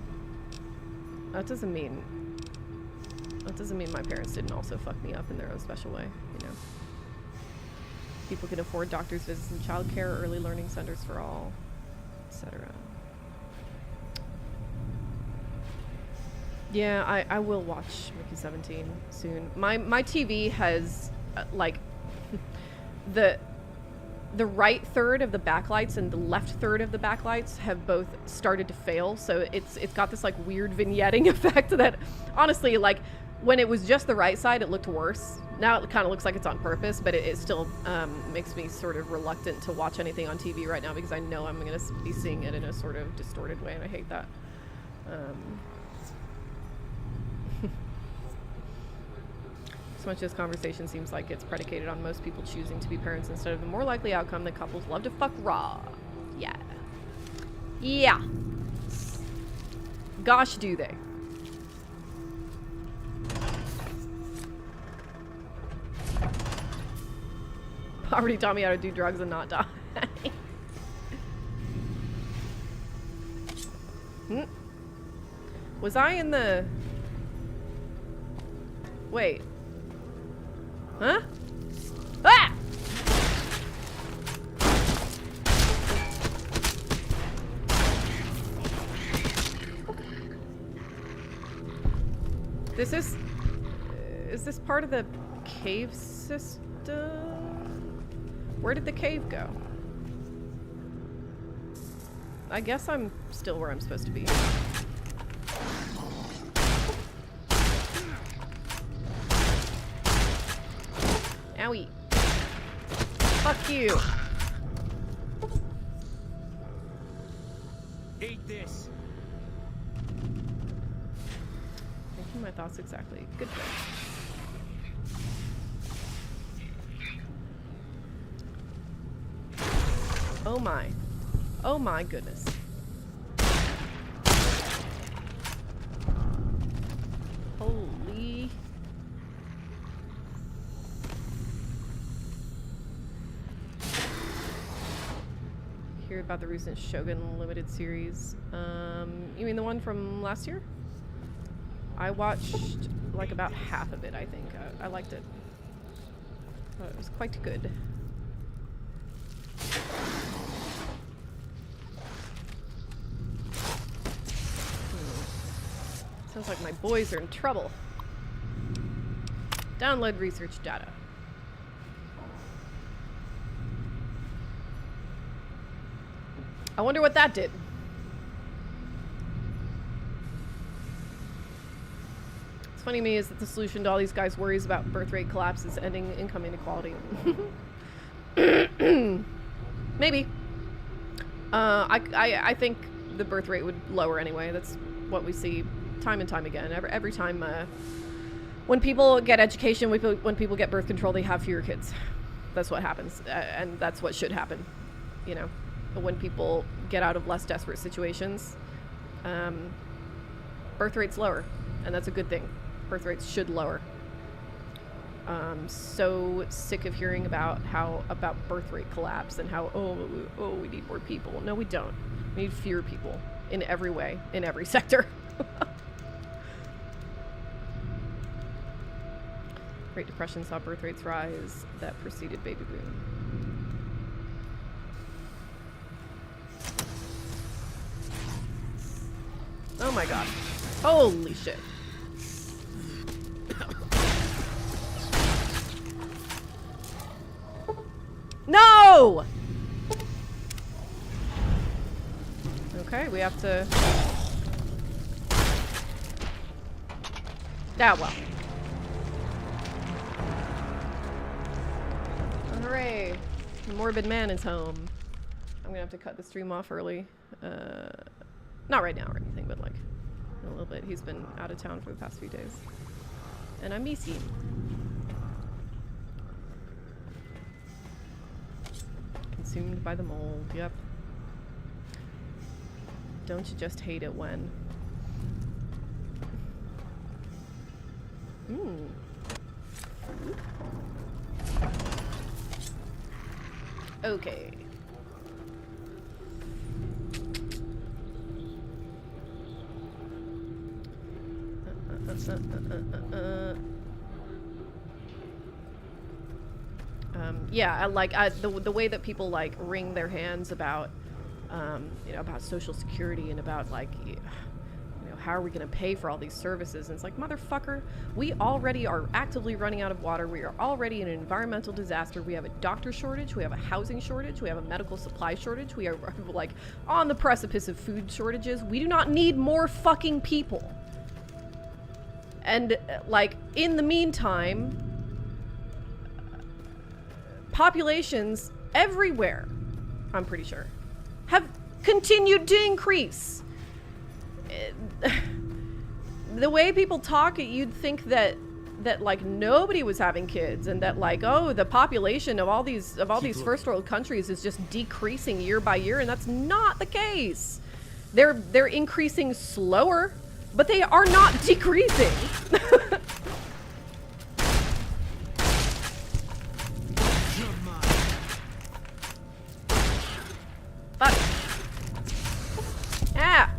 that doesn't mean my parents didn't also fuck me up in their own special way, you know. People can afford doctors' visits and childcare, early learning centers for all, etc. Yeah, I will watch Mickey 17 soon. My TV has like the right third of the backlights and the left third of the backlights have both started to fail, so it's got this like weird vignetting effect that honestly, like, when it was just the right side, it looked worse. Now it kind of looks like it's on purpose, but it still makes me sort of reluctant to watch anything on TV right now because I know I'm going to be seeing it in a sort of distorted way, and I hate that. So much of this conversation seems like it's predicated on most people choosing to be parents instead of the more likely outcome that couples love to fuck raw. Yeah. Yeah. Gosh, do they. Poverty taught me how to do drugs and not die. Was I in the... Wait. Huh? Ah! This is this part of the cave system? Where did the cave go? I guess I'm still where I'm supposed to be. Owie. Fuck you. Eat this. Thinking my thoughts exactly. Good thing. Oh my. Oh my goodness. Holy. Hear about the recent Shogun Limited series. You mean the one from last year? I watched like about half of it, I think. I liked it. It was quite good. Sounds like my boys are in trouble. Download research data. I wonder what that did. What's funny to me is that the solution to all these guys' worries about birth rate collapse is ending income inequality. Maybe. I think the birth rate would lower anyway. That's what we see time and time again. Every time when people get education, when people get birth control, they have fewer kids. That's what happens, and that's what should happen, you know. When people get out of less desperate situations, birth rate's lower, and that's a good thing. Birth rates should lower. So sick of hearing about birth rate collapse and how we need more people. No, we don't. We need fewer people in every way, in every sector. Great Depression saw birth rates rise that preceded baby boom. Oh my god. Holy shit. No! Okay, we have to... Ah, well. Hooray. Morbid man is home. I'm gonna have to cut the stream off early. Not right now or anything, but like in a little bit. He's been out of town for the past few days. And I miss him. Consumed by the mold, yep. Don't you just hate it when... Okay. Yeah, the way that people like wring their hands about, you know, about Social Security and about like, you know, how are we going to pay for all these services? And it's like, motherfucker, we already are actively running out of water. We are already in an environmental disaster. We have a doctor shortage. We have a housing shortage. We have a medical supply shortage. We are like on the precipice of food shortages. We do not need more fucking people. And like in the meantime, populations everywhere, I'm pretty sure, have continued to increase. The way people talk, you'd think that like nobody was having kids and that like, oh, the population of all these first world countries is just decreasing year by year, and that's not the case. They're increasing slower, but they are not decreasing. Fuck. Ah.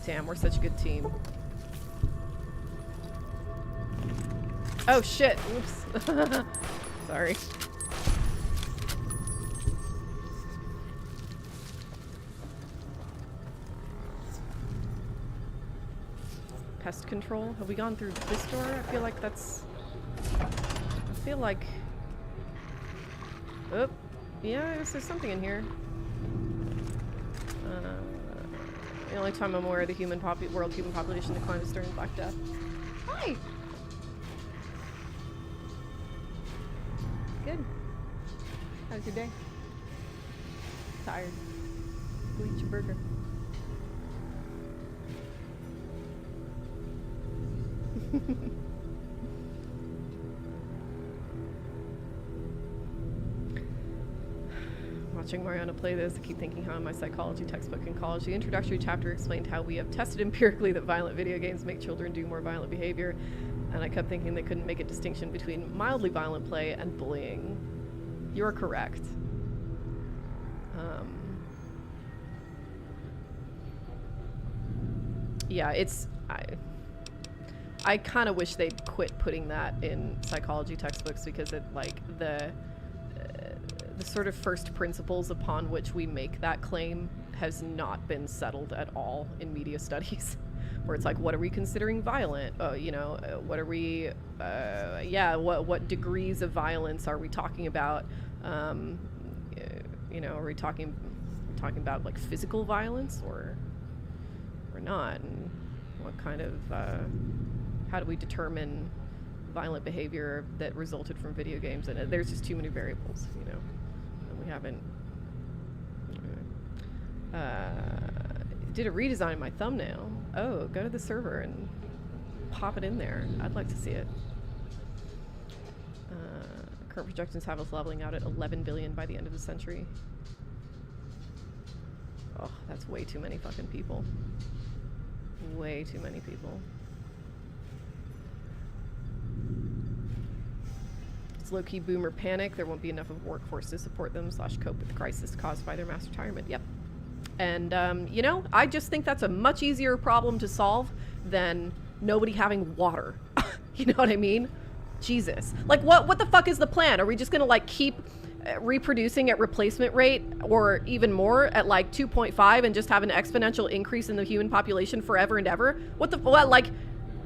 Damn, we're such a good team. Oh shit. Oops. Sorry. Pest control? Have we gone through this door? I feel like that's... I feel like... Oh, yeah, I guess there's something in here. The only time I'm aware of the world human population decline is during Black Death. Hi! Good. How's your day? Tired. Go eat your burger. Watching Mariana play this, I keep thinking how in my psychology textbook in college, the introductory chapter explained how we have tested empirically that violent video games make children do more violent behavior, and I kept thinking they couldn't make a distinction between mildly violent play and bullying. You're correct. Yeah, it's... I kind of wish they'd quit putting that in psychology textbooks, because it, like, the sort of first principles upon which we make that claim has not been settled at all in media studies. Where it's like, what are we considering violent? You know, what are we, yeah, what degrees of violence are we talking about? You know, are we talking about like physical violence or not? And what kind of, how do we determine violent behavior that resulted from video games? And there's just too many variables, you know, and we haven't, did a redesign of my thumbnail. Oh, go to the server and pop it in there. I'd like to see it. Current projections have us leveling out at 11 billion by the end of the century. Oh, that's way too many fucking people. Way too many people. It's low-key boomer panic. There won't be enough of a workforce to support them / cope with the crisis caused by their mass retirement. Yep. And, you know, I just think that's a much easier problem to solve than nobody having water. You know what I mean? Jesus. Like, what the fuck is the plan? Are we just gonna, like, keep reproducing at replacement rate or even more at, like, 2.5 and just have an exponential increase in the human population forever and ever? What the, well, like,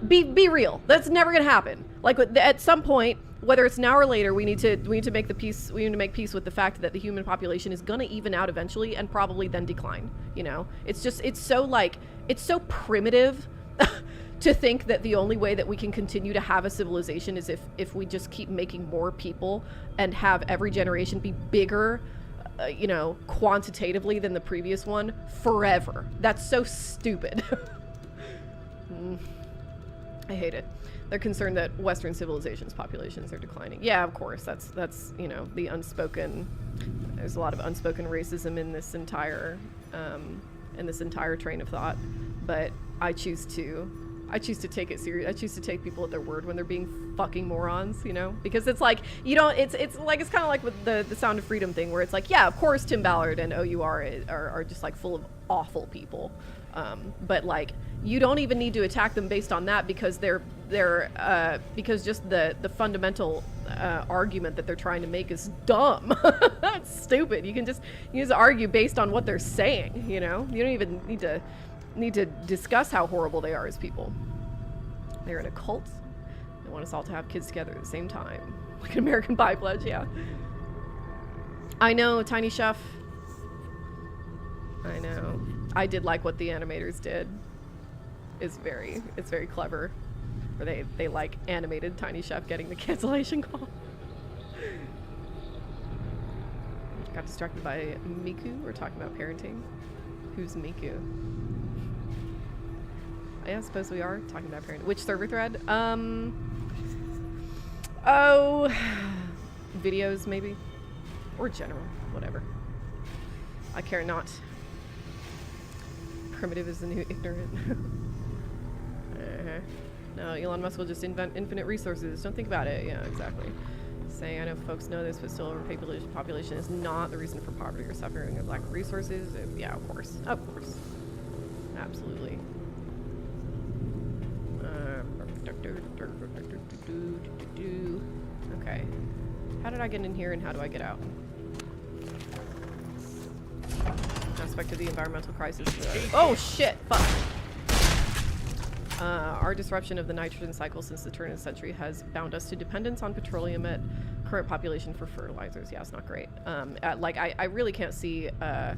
be real. That's never gonna happen. Like, at some point, whether it's now or later, we need to make peace with the fact that the human population is gonna even out eventually and probably then decline. You know, it's so primitive to think that the only way that we can continue to have a civilization is if we just keep making more people and have every generation be bigger you know, quantitatively than the previous one forever. That's so stupid. I hate it. They're concerned that Western civilization's populations are declining. Yeah, of course. That's you know, the unspoken. There's a lot of unspoken racism in this entire train of thought. But I choose to take it serious. I choose to take people at their word when they're being fucking morons, you know? Because it's like, you don't, it's kind of like with the Sound of Freedom thing, where it's like, yeah, of course Tim Ballard and OUR are just like full of awful people. But like, you don't even need to attack them based on that, because because just the fundamental argument that they're trying to make is dumb. It's stupid. You can just argue based on what they're saying, you know? You don't even need to discuss how horrible they are as people. They're in a cult. They want us all to have kids together at the same time. Like an American Pie pledge, yeah. I know, Tiny Chef. I know. I did like what the animators did. It's very clever. Where they like animated Tiny Chef getting the cancellation call. Got distracted by Miku. We're talking about parenting. Who's Miku? I suppose we are talking about parenting. Which server thread? Oh, videos maybe, or general, whatever. I care not. Primitive is the new ignorant. No, Elon Musk will just invent infinite resources. Don't think about it. Yeah, exactly. Saying, I know folks know this, but still overpopulation is not the reason for poverty or suffering of lack of resources. Yeah, of course. Of course. Absolutely. Okay. How did I get in here and how do I get out? Aspect of the environmental crisis. Oh shit! Fuck! Our disruption of the nitrogen cycle since the turn of the century has bound us to dependence on petroleum at current population for fertilizers. Yeah, it's not great. Like, I really can't see a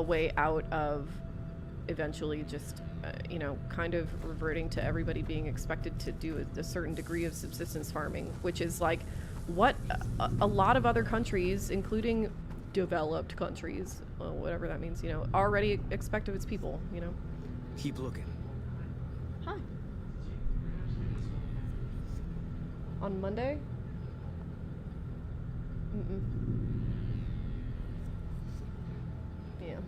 way out of eventually just, you know, kind of reverting to everybody being expected to do a certain degree of subsistence farming, which is like what a lot of other countries, including developed countries, whatever that means, you know, already expect of its people, you know. Keep looking. Hi. On Monday? Yeah.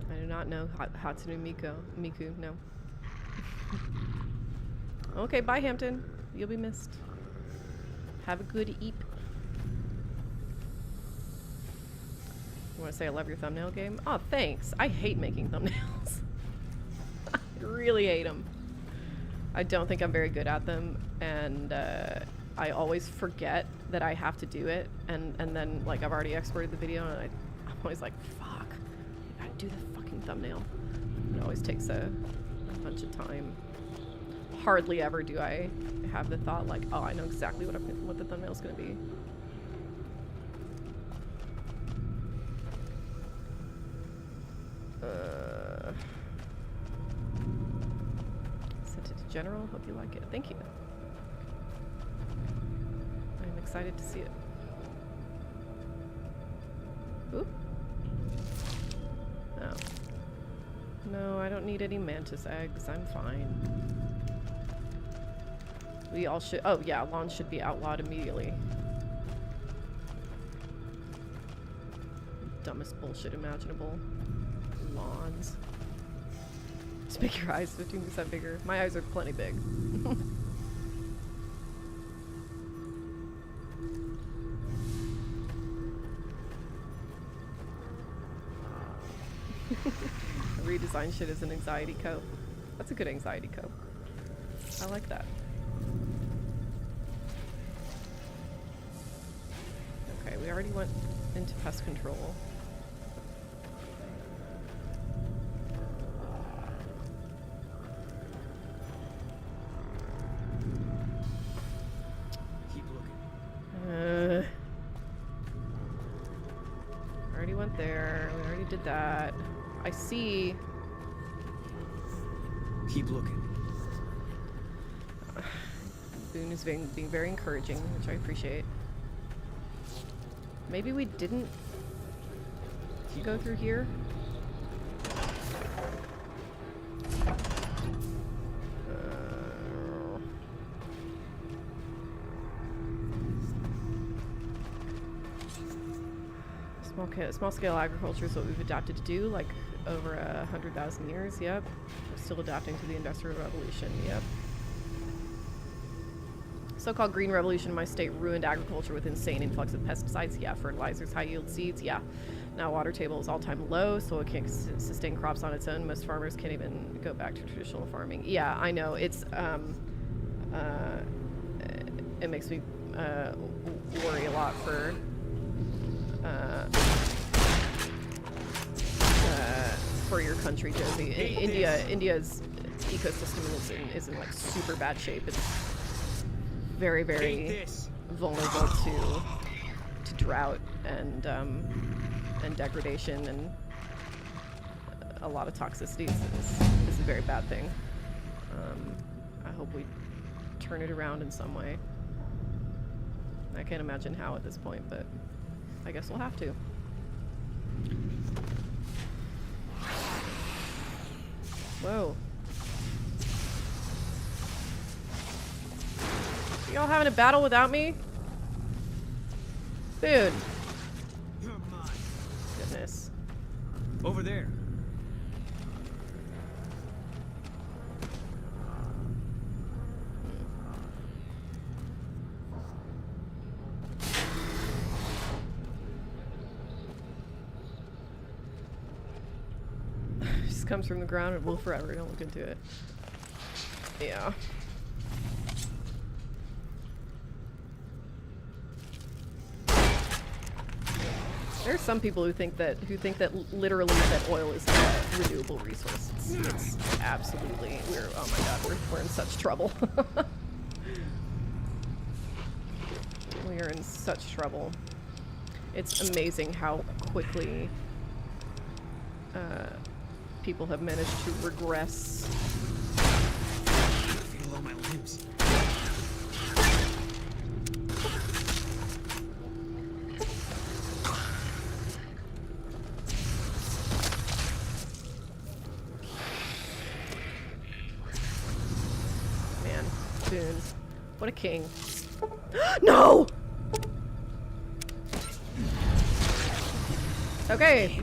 I do not know Hatsune Miku, no. Okay, bye Hampton. You'll be missed. Have a good eep. You want to say I love your thumbnail game? Oh, thanks. I hate making thumbnails. I really hate them. I don't think I'm very good at them, and I always forget that I have to do it, and then like I've already exported the video, and I'm always like, fuck, I gotta do the fucking thumbnail. It always takes a bunch of time. Hardly ever do I have the thought like, oh, I know exactly what the thumbnail's gonna be. Sent it to General. Hope you like it. Thank you. I'm excited to see it. Oop. Oh. No, I don't need any mantis eggs. I'm fine. We all should. Oh, yeah, lawns should be outlawed immediately. Dumbest bullshit imaginable. Lawns. Just make your eyes 15% bigger. My eyes are plenty big. Redesign shit as an anxiety cope. That's a good anxiety cope. I like that. Okay, we already went into pest control. Keep looking. Already went there. We already did that. I see. Keep looking. Boone is being very encouraging, which I appreciate. Maybe we didn't go through here? Small scale agriculture is what we've adapted to do, like over 100,000 years. Yep. We're still adapting to the Industrial Revolution. Yep. So-called Green Revolution in my state ruined agriculture with insane influx of pesticides. Yeah. Fertilizers, high yield seeds. Yeah. Now water table is all-time low, so it can't sustain crops on its own. Most farmers can't even go back to traditional farming. Yeah, I know. It's it makes me worry a lot for your country, Josie. India's ecosystem is in like super bad shape. It's very, very vulnerable to drought and degradation, and a lot of toxicity is a very bad thing. I hope we turn it around in some way. I can't imagine how at this point, but I guess we'll have to. Whoa. Y'all having a battle without me? Dude. You're mine. Goodness. Over there. Just comes from the ground and will forever. Don't look into it. Yeah. There's some people who think that literally that oil is a renewable resource. It's absolutely oh my god, we're in such trouble. We are in such trouble. It's amazing how quickly people have managed to regress. I feel all my limbs. Man, Boone, what a king. No! Okay.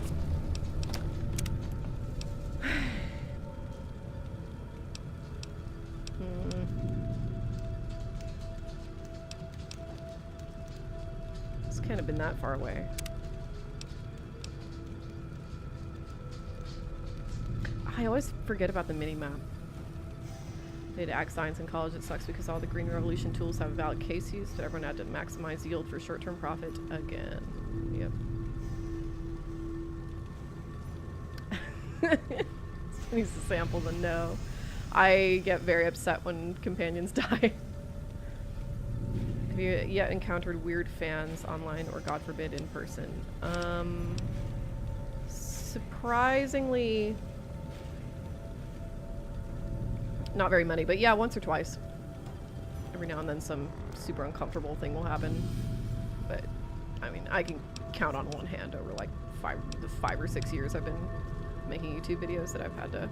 It's kind of been that far away. I always forget about the mini-map. They had ag science in college. It sucks because all the Green Revolution tools have a valid case use, but everyone had to maximize yield for short-term profit again. Yep. Needs to sample the no. I get very upset when companions die. Have you yet encountered weird fans online or, God forbid, in person? Surprisingly, not very many, but yeah, once or twice. Every now and then some super uncomfortable thing will happen. But, I mean, I can count on one hand over like the 5 or 6 years I've been making YouTube videos that I've had to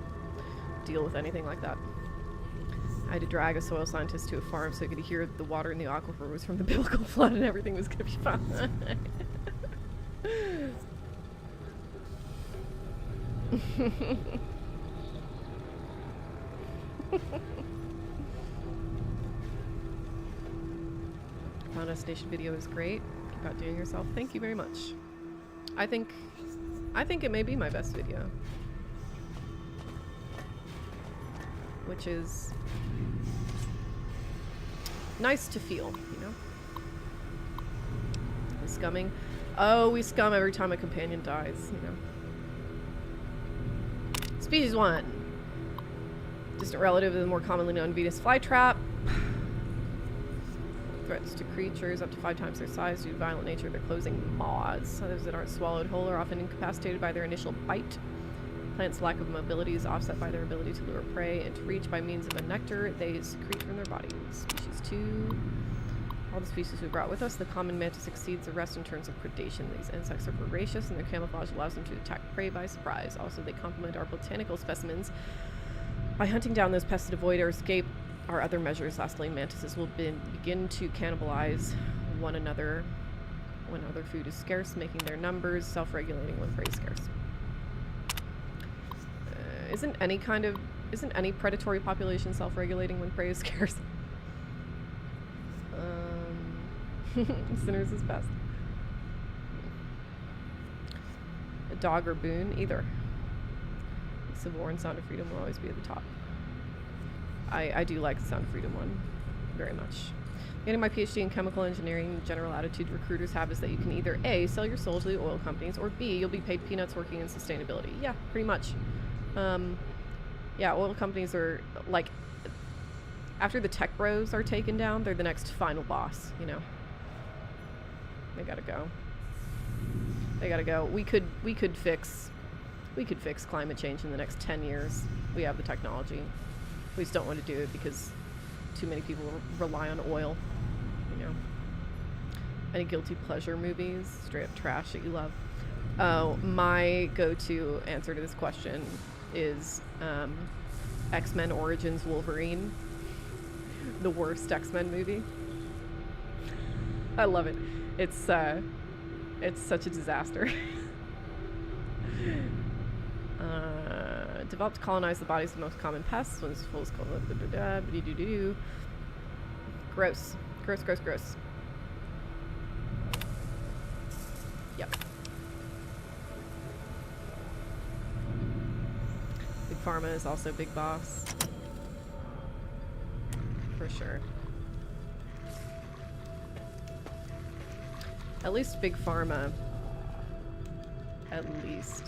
deal with anything like that. I had to drag a soil scientist to a farm so he could hear the water in the aquifer was from the biblical flood and everything was gonna be fine. Foundation video is great. Keep outdoing yourself. Thank you very much. I think it may be my best video. Which is nice to feel, you know? The scumming. Oh, we scum every time a companion dies, you know? Species 1. Distant relative of the more commonly known Venus flytrap. threats to creatures up to 5 times their size due to violent nature of their closing maws. Others that aren't swallowed whole are often incapacitated by their initial bite. Plants' lack of mobility is offset by their ability to lure prey and to reach by means of a nectar they secrete from their bodies. Species 2. All the species we brought with us, the common mantis exceeds the rest in terms of predation. These insects are voracious, and their camouflage allows them to attack prey by surprise. Also, they complement our botanical specimens by hunting down those pests to avoid or escape our other measures. Lastly, mantises will begin to cannibalize one another when other food is scarce, making their numbers self-regulating when prey is scarce. Isn't any predatory population self-regulating when prey is scarce? Sinners is best. A dog or boon? Either. Civil War and Sound of Freedom will always be at the top. I do like the Sound of Freedom one very much. Getting my PhD in chemical engineering, general attitude recruiters have is that you can either A, sell your soul to the oil companies, or B, you'll be paid peanuts working in sustainability. Yeah, pretty much. Yeah, oil companies are like, after the tech bros are taken down, they're the next final boss, you know. They gotta go. They gotta go. We could fix climate change in the next 10 years. We have the technology. We just don't want to do it because too many people rely on oil, you know. Any guilty pleasure movies? Straight up trash that you love? Oh, my go-to answer to this question is X-Men Origins Wolverine. The worst X-Men movie. I love it. It's such a disaster. Developed to colonize the bodies of the most common pests when it's full scale. Gross. Gross, gross, gross. Yep. Big Pharma is also big boss. For sure. At least Big Pharma. At least.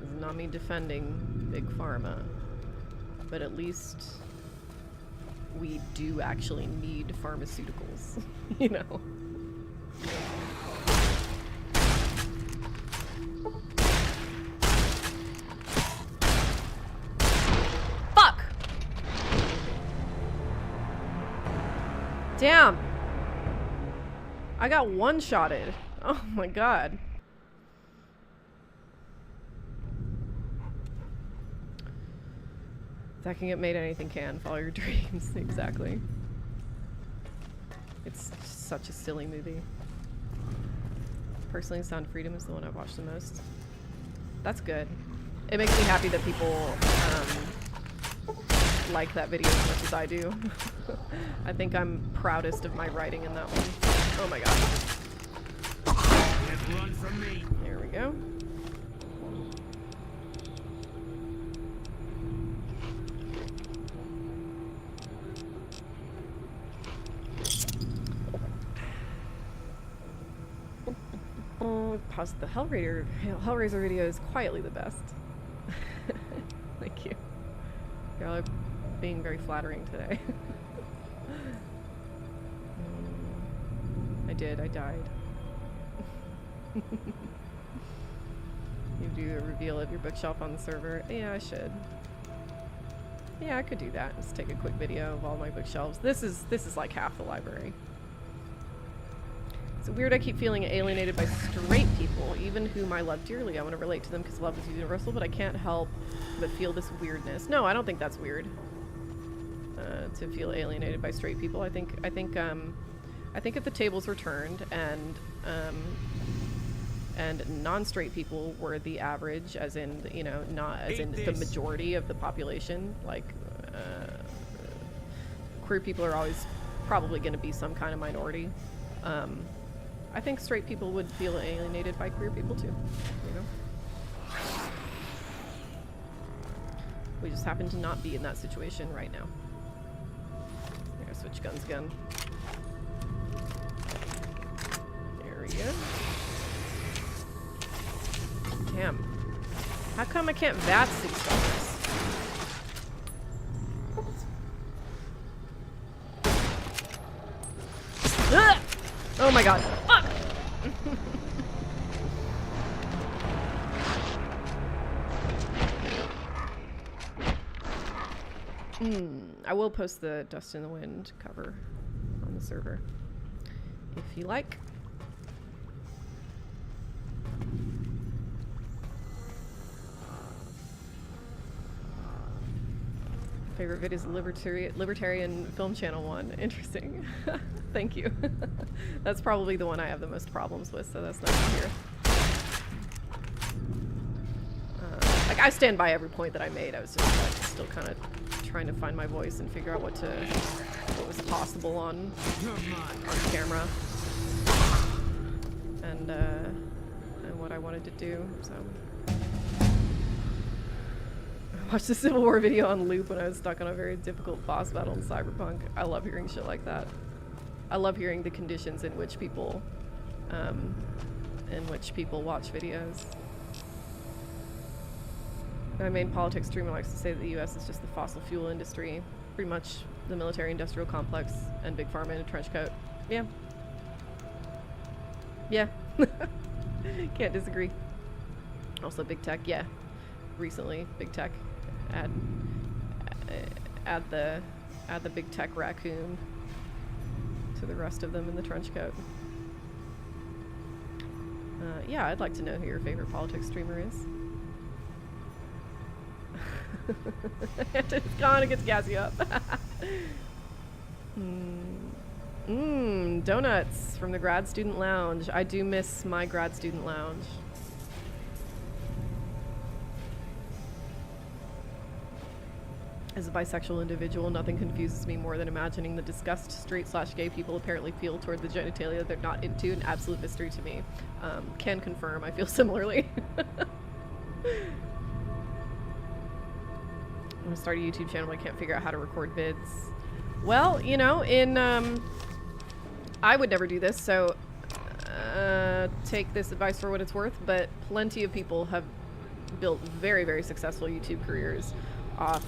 This is not me defending Big Pharma. But at least we do actually need pharmaceuticals. You know? Fuck! Damn! I got one-shotted. Oh my god. That can get made, anything can. Follow your dreams. Exactly. It's such a silly movie. Personally, Sound of Freedom is the one I've watched the most. That's good. It makes me happy that people like that video as much as I do. I think I'm proudest of my writing in that one. Oh my god. Run from me. There we go. Pause the Hellraiser video is quietly the best. Thank you. You're all being very flattering today. I died. You do a reveal of your bookshelf on the server? Yeah, I should. Yeah, I could do that. Just take a quick video of all my bookshelves. This is like half the library. It's weird I keep feeling alienated by straight people, even whom I love dearly. I want to relate to them because love is universal, but I can't help but feel this weirdness. No, I don't think that's weird. To feel alienated by straight people. I think if the tables were turned and non-straight people were the average, as in, you know, not as in the majority of the population, like queer people are always probably going to be some kind of minority. I think straight people would feel alienated by queer people too, you know? We just happen to not be in that situation right now. I'm gonna switch guns again. There we go. Damn. How come I can't VATS these guys? Oh my god. Fuck! I will post the Dust in the Wind cover on the server if you like. Favorite vid is Libertarian Film Channel 1. Interesting. Thank you. That's probably the one I have the most problems with, so that's nice to hear. Like, I stand by every point that I made. I was just like, still kind of trying to find my voice and figure out what was possible on camera and what I wanted to do. So I watched the Civil War video on loop when I was stuck on a very difficult boss battle in Cyberpunk. I love hearing shit like that. I love hearing the conditions in which people watch videos. My main politics streamer likes to say that the US is just the fossil fuel industry, pretty much the military-industrial complex and Big Pharma in a trench coat. Yeah. Yeah. Can't disagree. Also Big Tech, yeah. Recently, Big Tech add the Big Tech raccoon to the rest of them in the trench coat. Yeah, I'd like to know who your favorite politics streamer is. It's gone, it gets gassy up. Donuts from the Grad Student Lounge. I do miss my Grad Student Lounge. As a bisexual individual, nothing confuses me more than imagining the disgust straight/gay people apparently feel toward the genitalia they're not into. An absolute mystery to me. Can confirm, I feel similarly. I'm gonna start a YouTube channel, but I can't figure out how to record vids. Well, you know, I would never do this, so take this advice for what it's worth, but plenty of people have built very, very successful YouTube careers off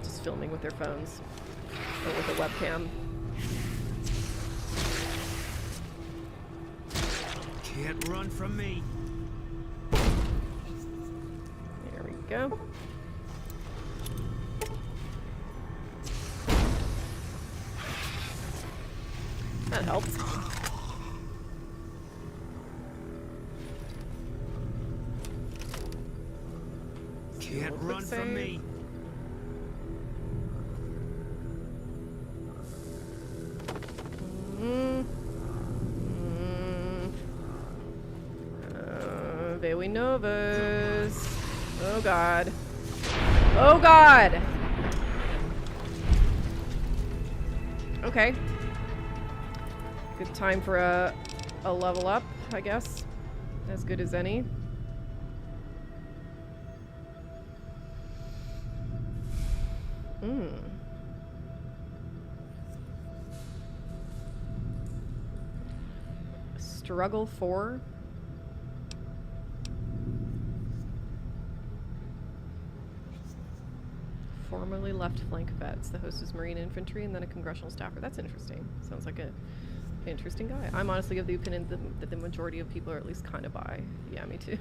just filming with their phones or with a webcam. Can't run from me. There we go. That helps. Can't run from me. Vewi Novas. Oh god. Oh god! Okay. Good time for a level up, I guess. As good as any. Struggle 4. Formerly left flank vets. The host is Marine Infantry and then a congressional staffer. That's interesting. Sounds like an interesting guy. I'm honestly of the opinion that the majority of people are at least kind of bi. Yeah, me too.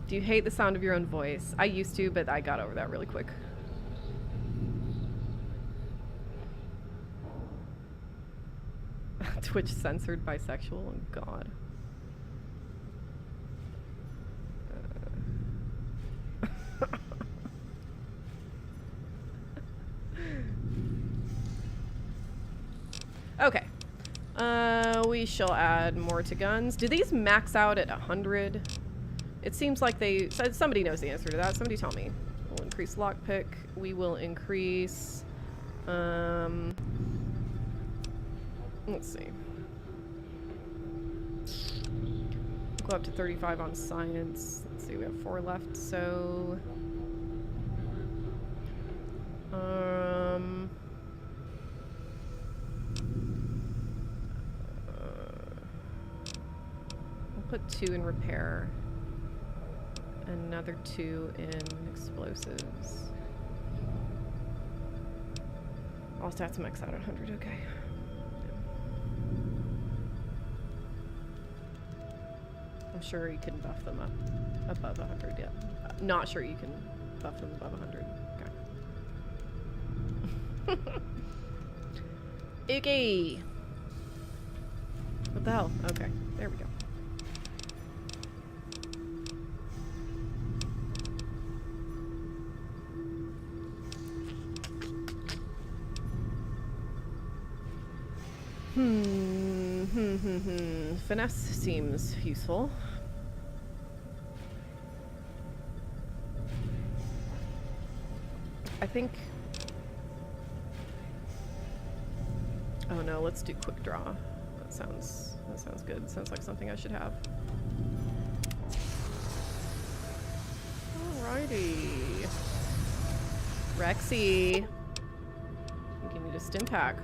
Do you hate the sound of your own voice? I used to, but I got over that really quick. Twitch censored bisexual? Oh god. Okay. We shall add more to guns. Do these max out at 100? It seems like they... Somebody knows the answer to that. Somebody tell me. We'll increase lockpick. We will increase... let's see. We'll go up to 35 on science. Let's see, we have 4 left, so... we'll put 2 in repair. Another 2 in explosives. All stats max out at 100, okay. I'm sure you can buff them up above 100, yeah. Not sure you can buff them above 100. Okay. Okay. What the hell? Okay, there we go. Finesse seems useful. I think... Oh no, let's do quick draw. That sounds good. Sounds like something I should have. Alrighty. Rexy. I think you need a stim pack.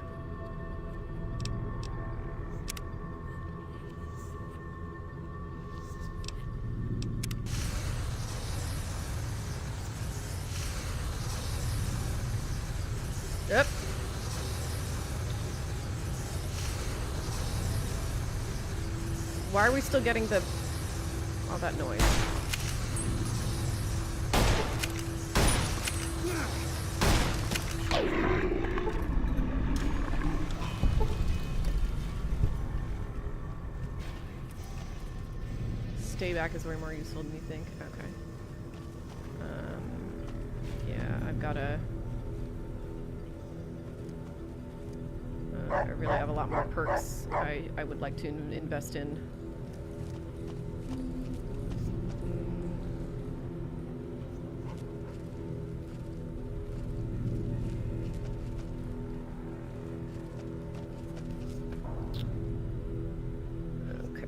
Yep. Why are we still getting all that noise? Stay back is way more useful than you think. Okay. Yeah, I've got to... I really have a lot more perks I would like to invest in. Okay.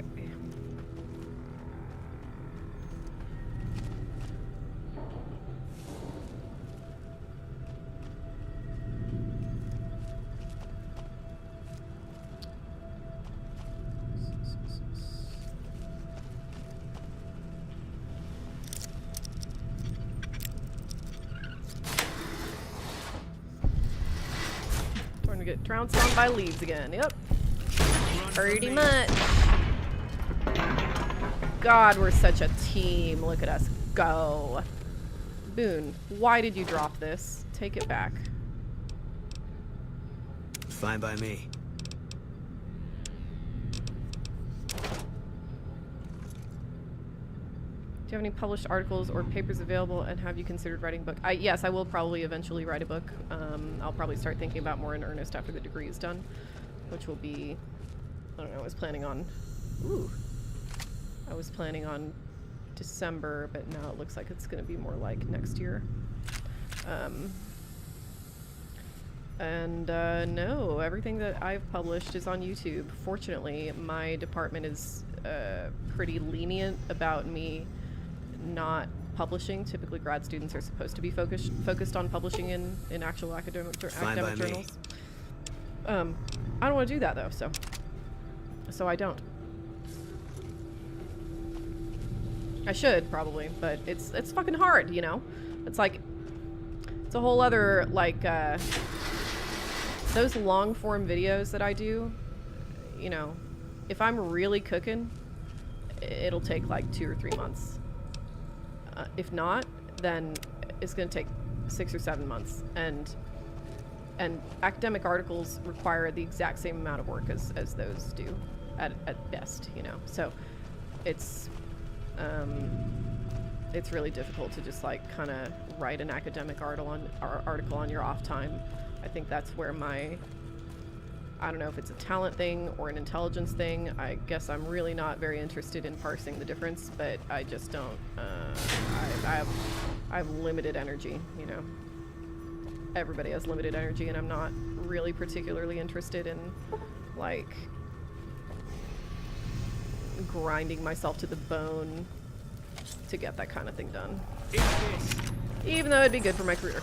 Starting to get trounced on by leaves again. Yep. Pretty much. God, we're such a team. Look at us go. Boone, why did you drop this? Take it back. Fine by me. Do you have any published articles or papers available, and have you considered writing a book? Yes, I will probably eventually write a book. I'll probably start thinking about more in earnest after the degree is done, which will be, I don't know, I was planning on December, but now it looks like it's going to be more like next year. No, everything that I've published is on YouTube. Fortunately, my department is pretty lenient about me not publishing. Typically, grad students are supposed to be focused on publishing in actual academic journals. I don't want to do that though, so I don't. I should probably, but it's fucking hard, you know. It's like it's a whole other like those long form videos that I do. You know, if I'm really cooking, it'll take like 2 or 3 months. If not, then it's going to take 6 or 7 months, and academic articles require the exact same amount of work as those do at best, you know. So it's really difficult to just like kind of write an academic article on your off time. I think that's where I don't know if it's a talent thing or an intelligence thing. I guess I'm really not very interested in parsing the difference, but I just don't, I have limited energy, you know. Everybody has limited energy, and I'm not really particularly interested in, like, grinding myself to the bone to get that kind of thing done. Even though it'd be good for my career.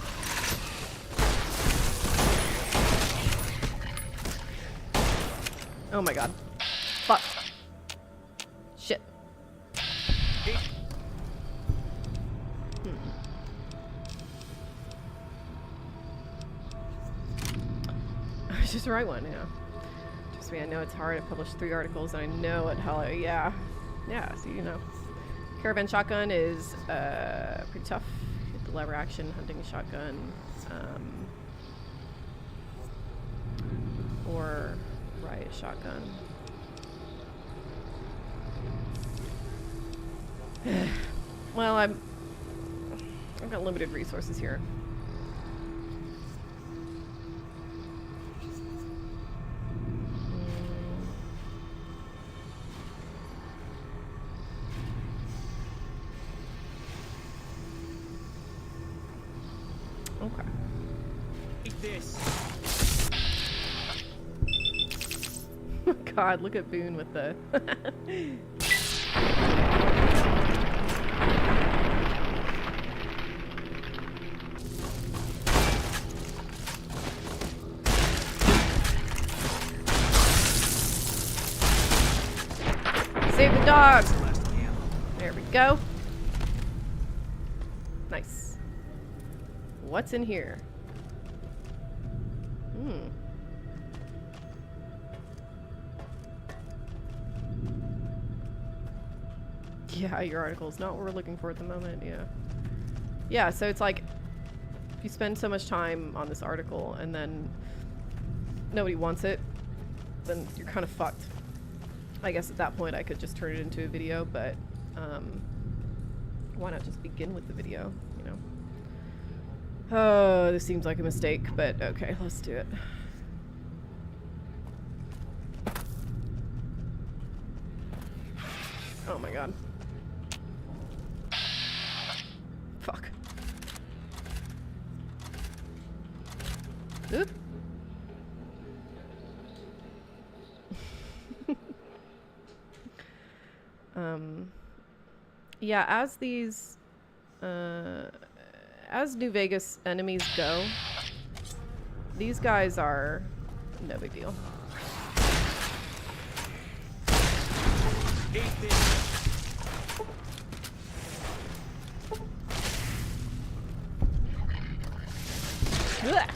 Oh my god. Fuck. Shit. I was just the right one, yeah. Trust me, I know it's hard. I published 3 articles and I know what hell, yeah. Yeah, so you know. Caravan shotgun is pretty tough. Hit the lever action hunting shotgun. Or riot shotgun. Well, I've got limited resources here. Okay. Eat this. God, look at Boone with the save the dog. There we go. Nice. What's in here? Yeah, your article's not what we're looking for at the moment, yeah. Yeah, so it's like, if you spend so much time on this article and then nobody wants it, then you're kind of fucked. I guess at that point I could just turn it into a video, but why not just begin with the video, you know? Oh, this seems like a mistake, but okay, let's do it. Oh my god. Fuck. Oop. Yeah, as these, as New Vegas enemies go, these guys are no big deal. Eat this. Ugh.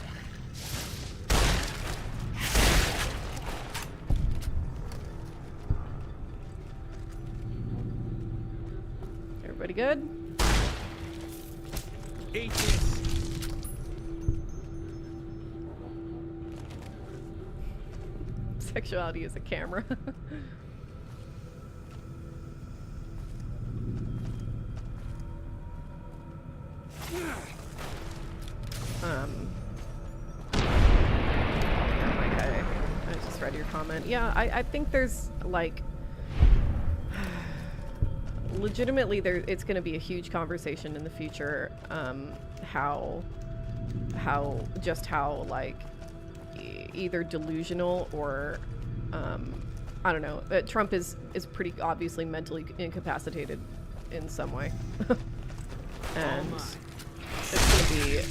Everybody good? Eat this. Sexuality is a camera. I just read your comment. Yeah, I think there's like legitimately it's going to be a huge conversation in the future, how like either delusional or I don't know, Trump is pretty obviously mentally incapacitated in some way. And it's going to be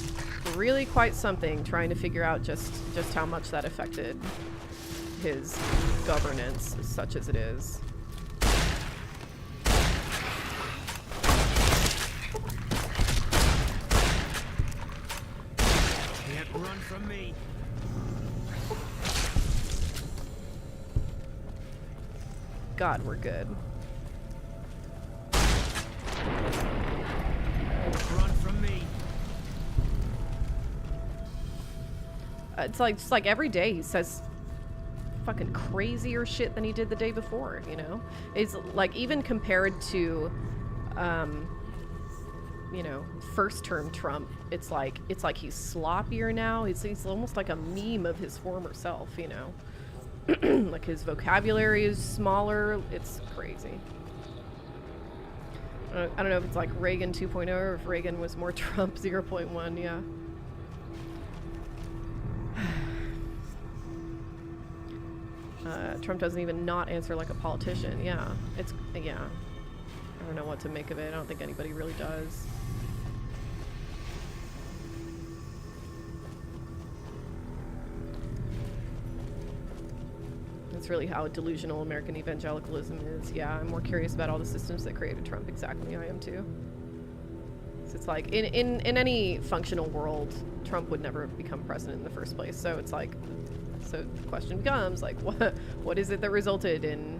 really quite something trying to figure out just how much that affected his governance, such as it is. Can't run from me. God, we're good. Run from me. It's like just like every day he says fucking crazier shit than he did the day before, you know? It's like even compared to you know, first term Trump, it's like he's sloppier now. He's almost like a meme of his former self, you know? Like his vocabulary is smaller. It's crazy. I don't know if it's like Reagan 2.0 or if Reagan was more Trump 0.1, yeah. Trump doesn't even not answer like a politician. Yeah, yeah. I don't know what to make of it. I don't think anybody really does. That's really how delusional American evangelicalism is. Yeah, I'm more curious about all the systems that created Trump. Exactly, I am too. So it's like, in any functional world, Trump would never become president in the first place. So it's like, so the question becomes, like, what is it that resulted in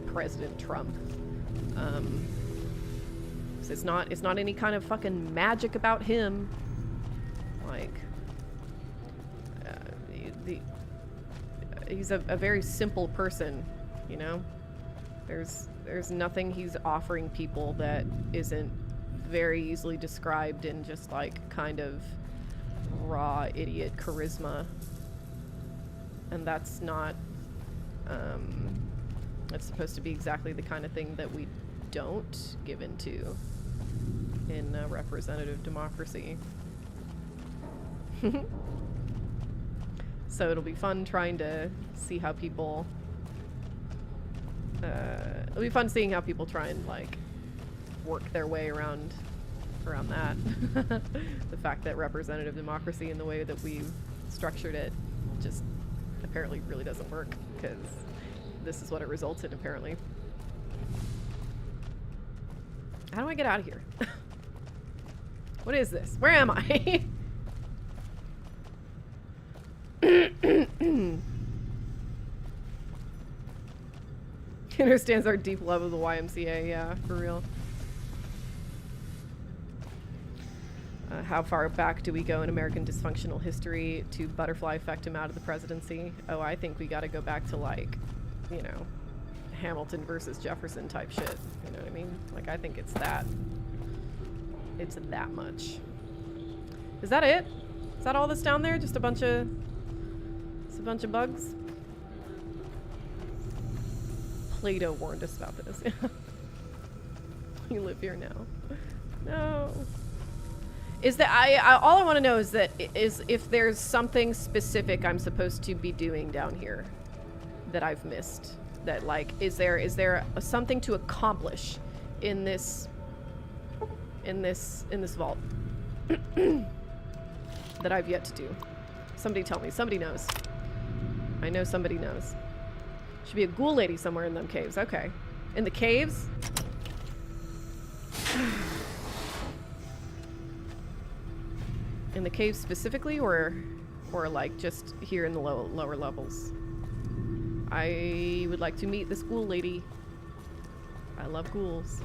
President Trump? So it's not any kind of fucking magic about him. Like, he's a very simple person, you know? There's nothing he's offering people that isn't very easily described in just like kind of raw idiot charisma. And that's not, it's supposed to be exactly the kind of thing that we don't give into in representative democracy. So it'll be fun trying to see how people, it'll be fun seeing how people try and like work their way around that. The fact that representative democracy in the way that we've structured it just apparently really doesn't work, because this is what it results in, apparently. How do I get out of here? What is this? Where am I? He understands our deep love of the YMCA, yeah, for real. How far back do we go in American dysfunctional history to butterfly effect him out of the presidency? Oh, I think we gotta go back to, like, you know, Hamilton versus Jefferson type shit. You know what I mean? Like, I think it's that. It's that much. Is that it? Is that all that's down there? Just a bunch of... Just a bunch of bugs? Plato warned us about this. You live here now. No. Is that all I want to know is that if there's something specific I'm supposed to be doing down here that I've missed. That, like, is there something to accomplish in this vault that I've yet to do? Somebody tell me. Somebody knows. I know somebody knows. Should be a ghoul lady somewhere in them caves. Okay. In the caves? In the caves specifically, or like just here in the lower levels? I would like to meet this ghoul lady. I love ghouls.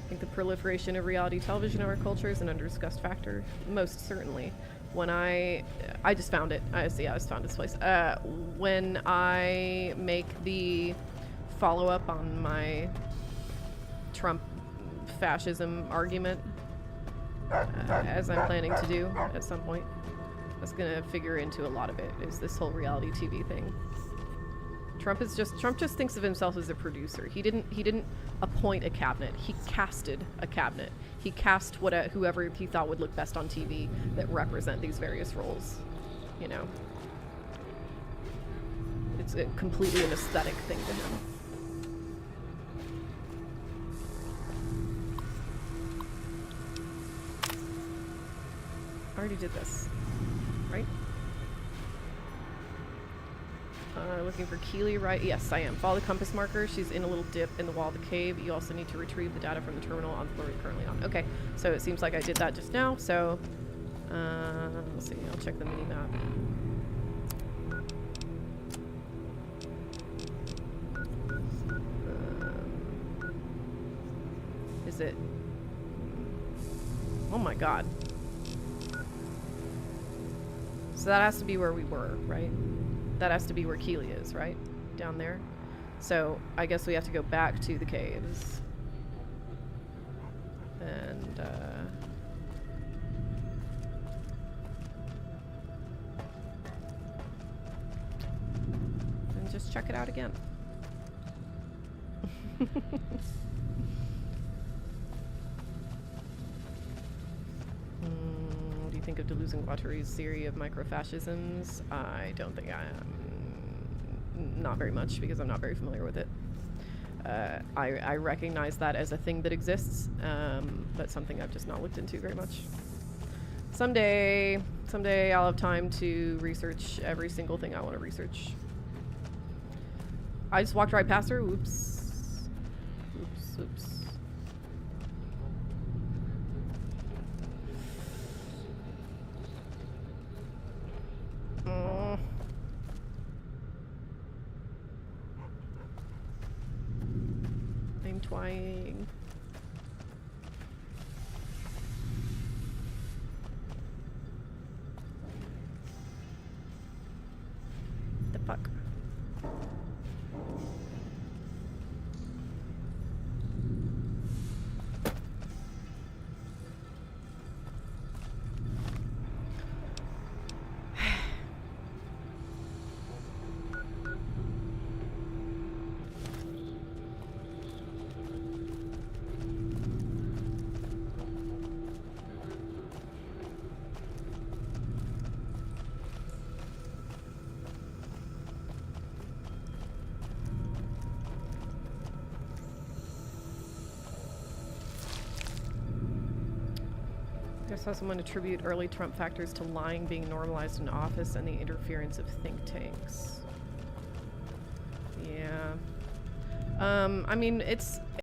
I think the proliferation of reality television in our culture is an under-discussed factor. Most certainly. When I just found it. I just found this place. When I make the follow-up on my Trump fascism argument, as I'm planning to do at some point, that's gonna figure into a lot of it, is this whole reality TV thing. Trump just thinks of himself as a producer. He didn't appoint a cabinet. He casted a cabinet. He cast whoever he thought would look best on TV that represent these various roles. You know, it's completely an aesthetic thing to him. I already did this, right? Looking for Keely, right? Yes, I am. Follow the compass marker. She's in a little dip in the wall of the cave. You also need to retrieve the data from the terminal on the floor you're currently on. Okay, so it seems like I did that just now. So, let's see. I'll check the mini-map. Is it? Oh my god. So that has to be where we were, right? That has to be where Keely is, right? Down there. So I guess we have to go back to the caves. And just check it out again. What do you think of Deleuze and Guattari's theory of microfascisms? I don't think I am. Not very much, because I'm not very familiar with it. I recognize that as a thing that exists, but something I've just not looked into very much. Someday I'll have time to research every single thing I want to research. I just walked right past her. Oops. Oops, oops. I'm trying. The fuck? I saw someone attribute early Trump factors to lying being normalized in office and the interference of think tanks. Yeah. I mean, it's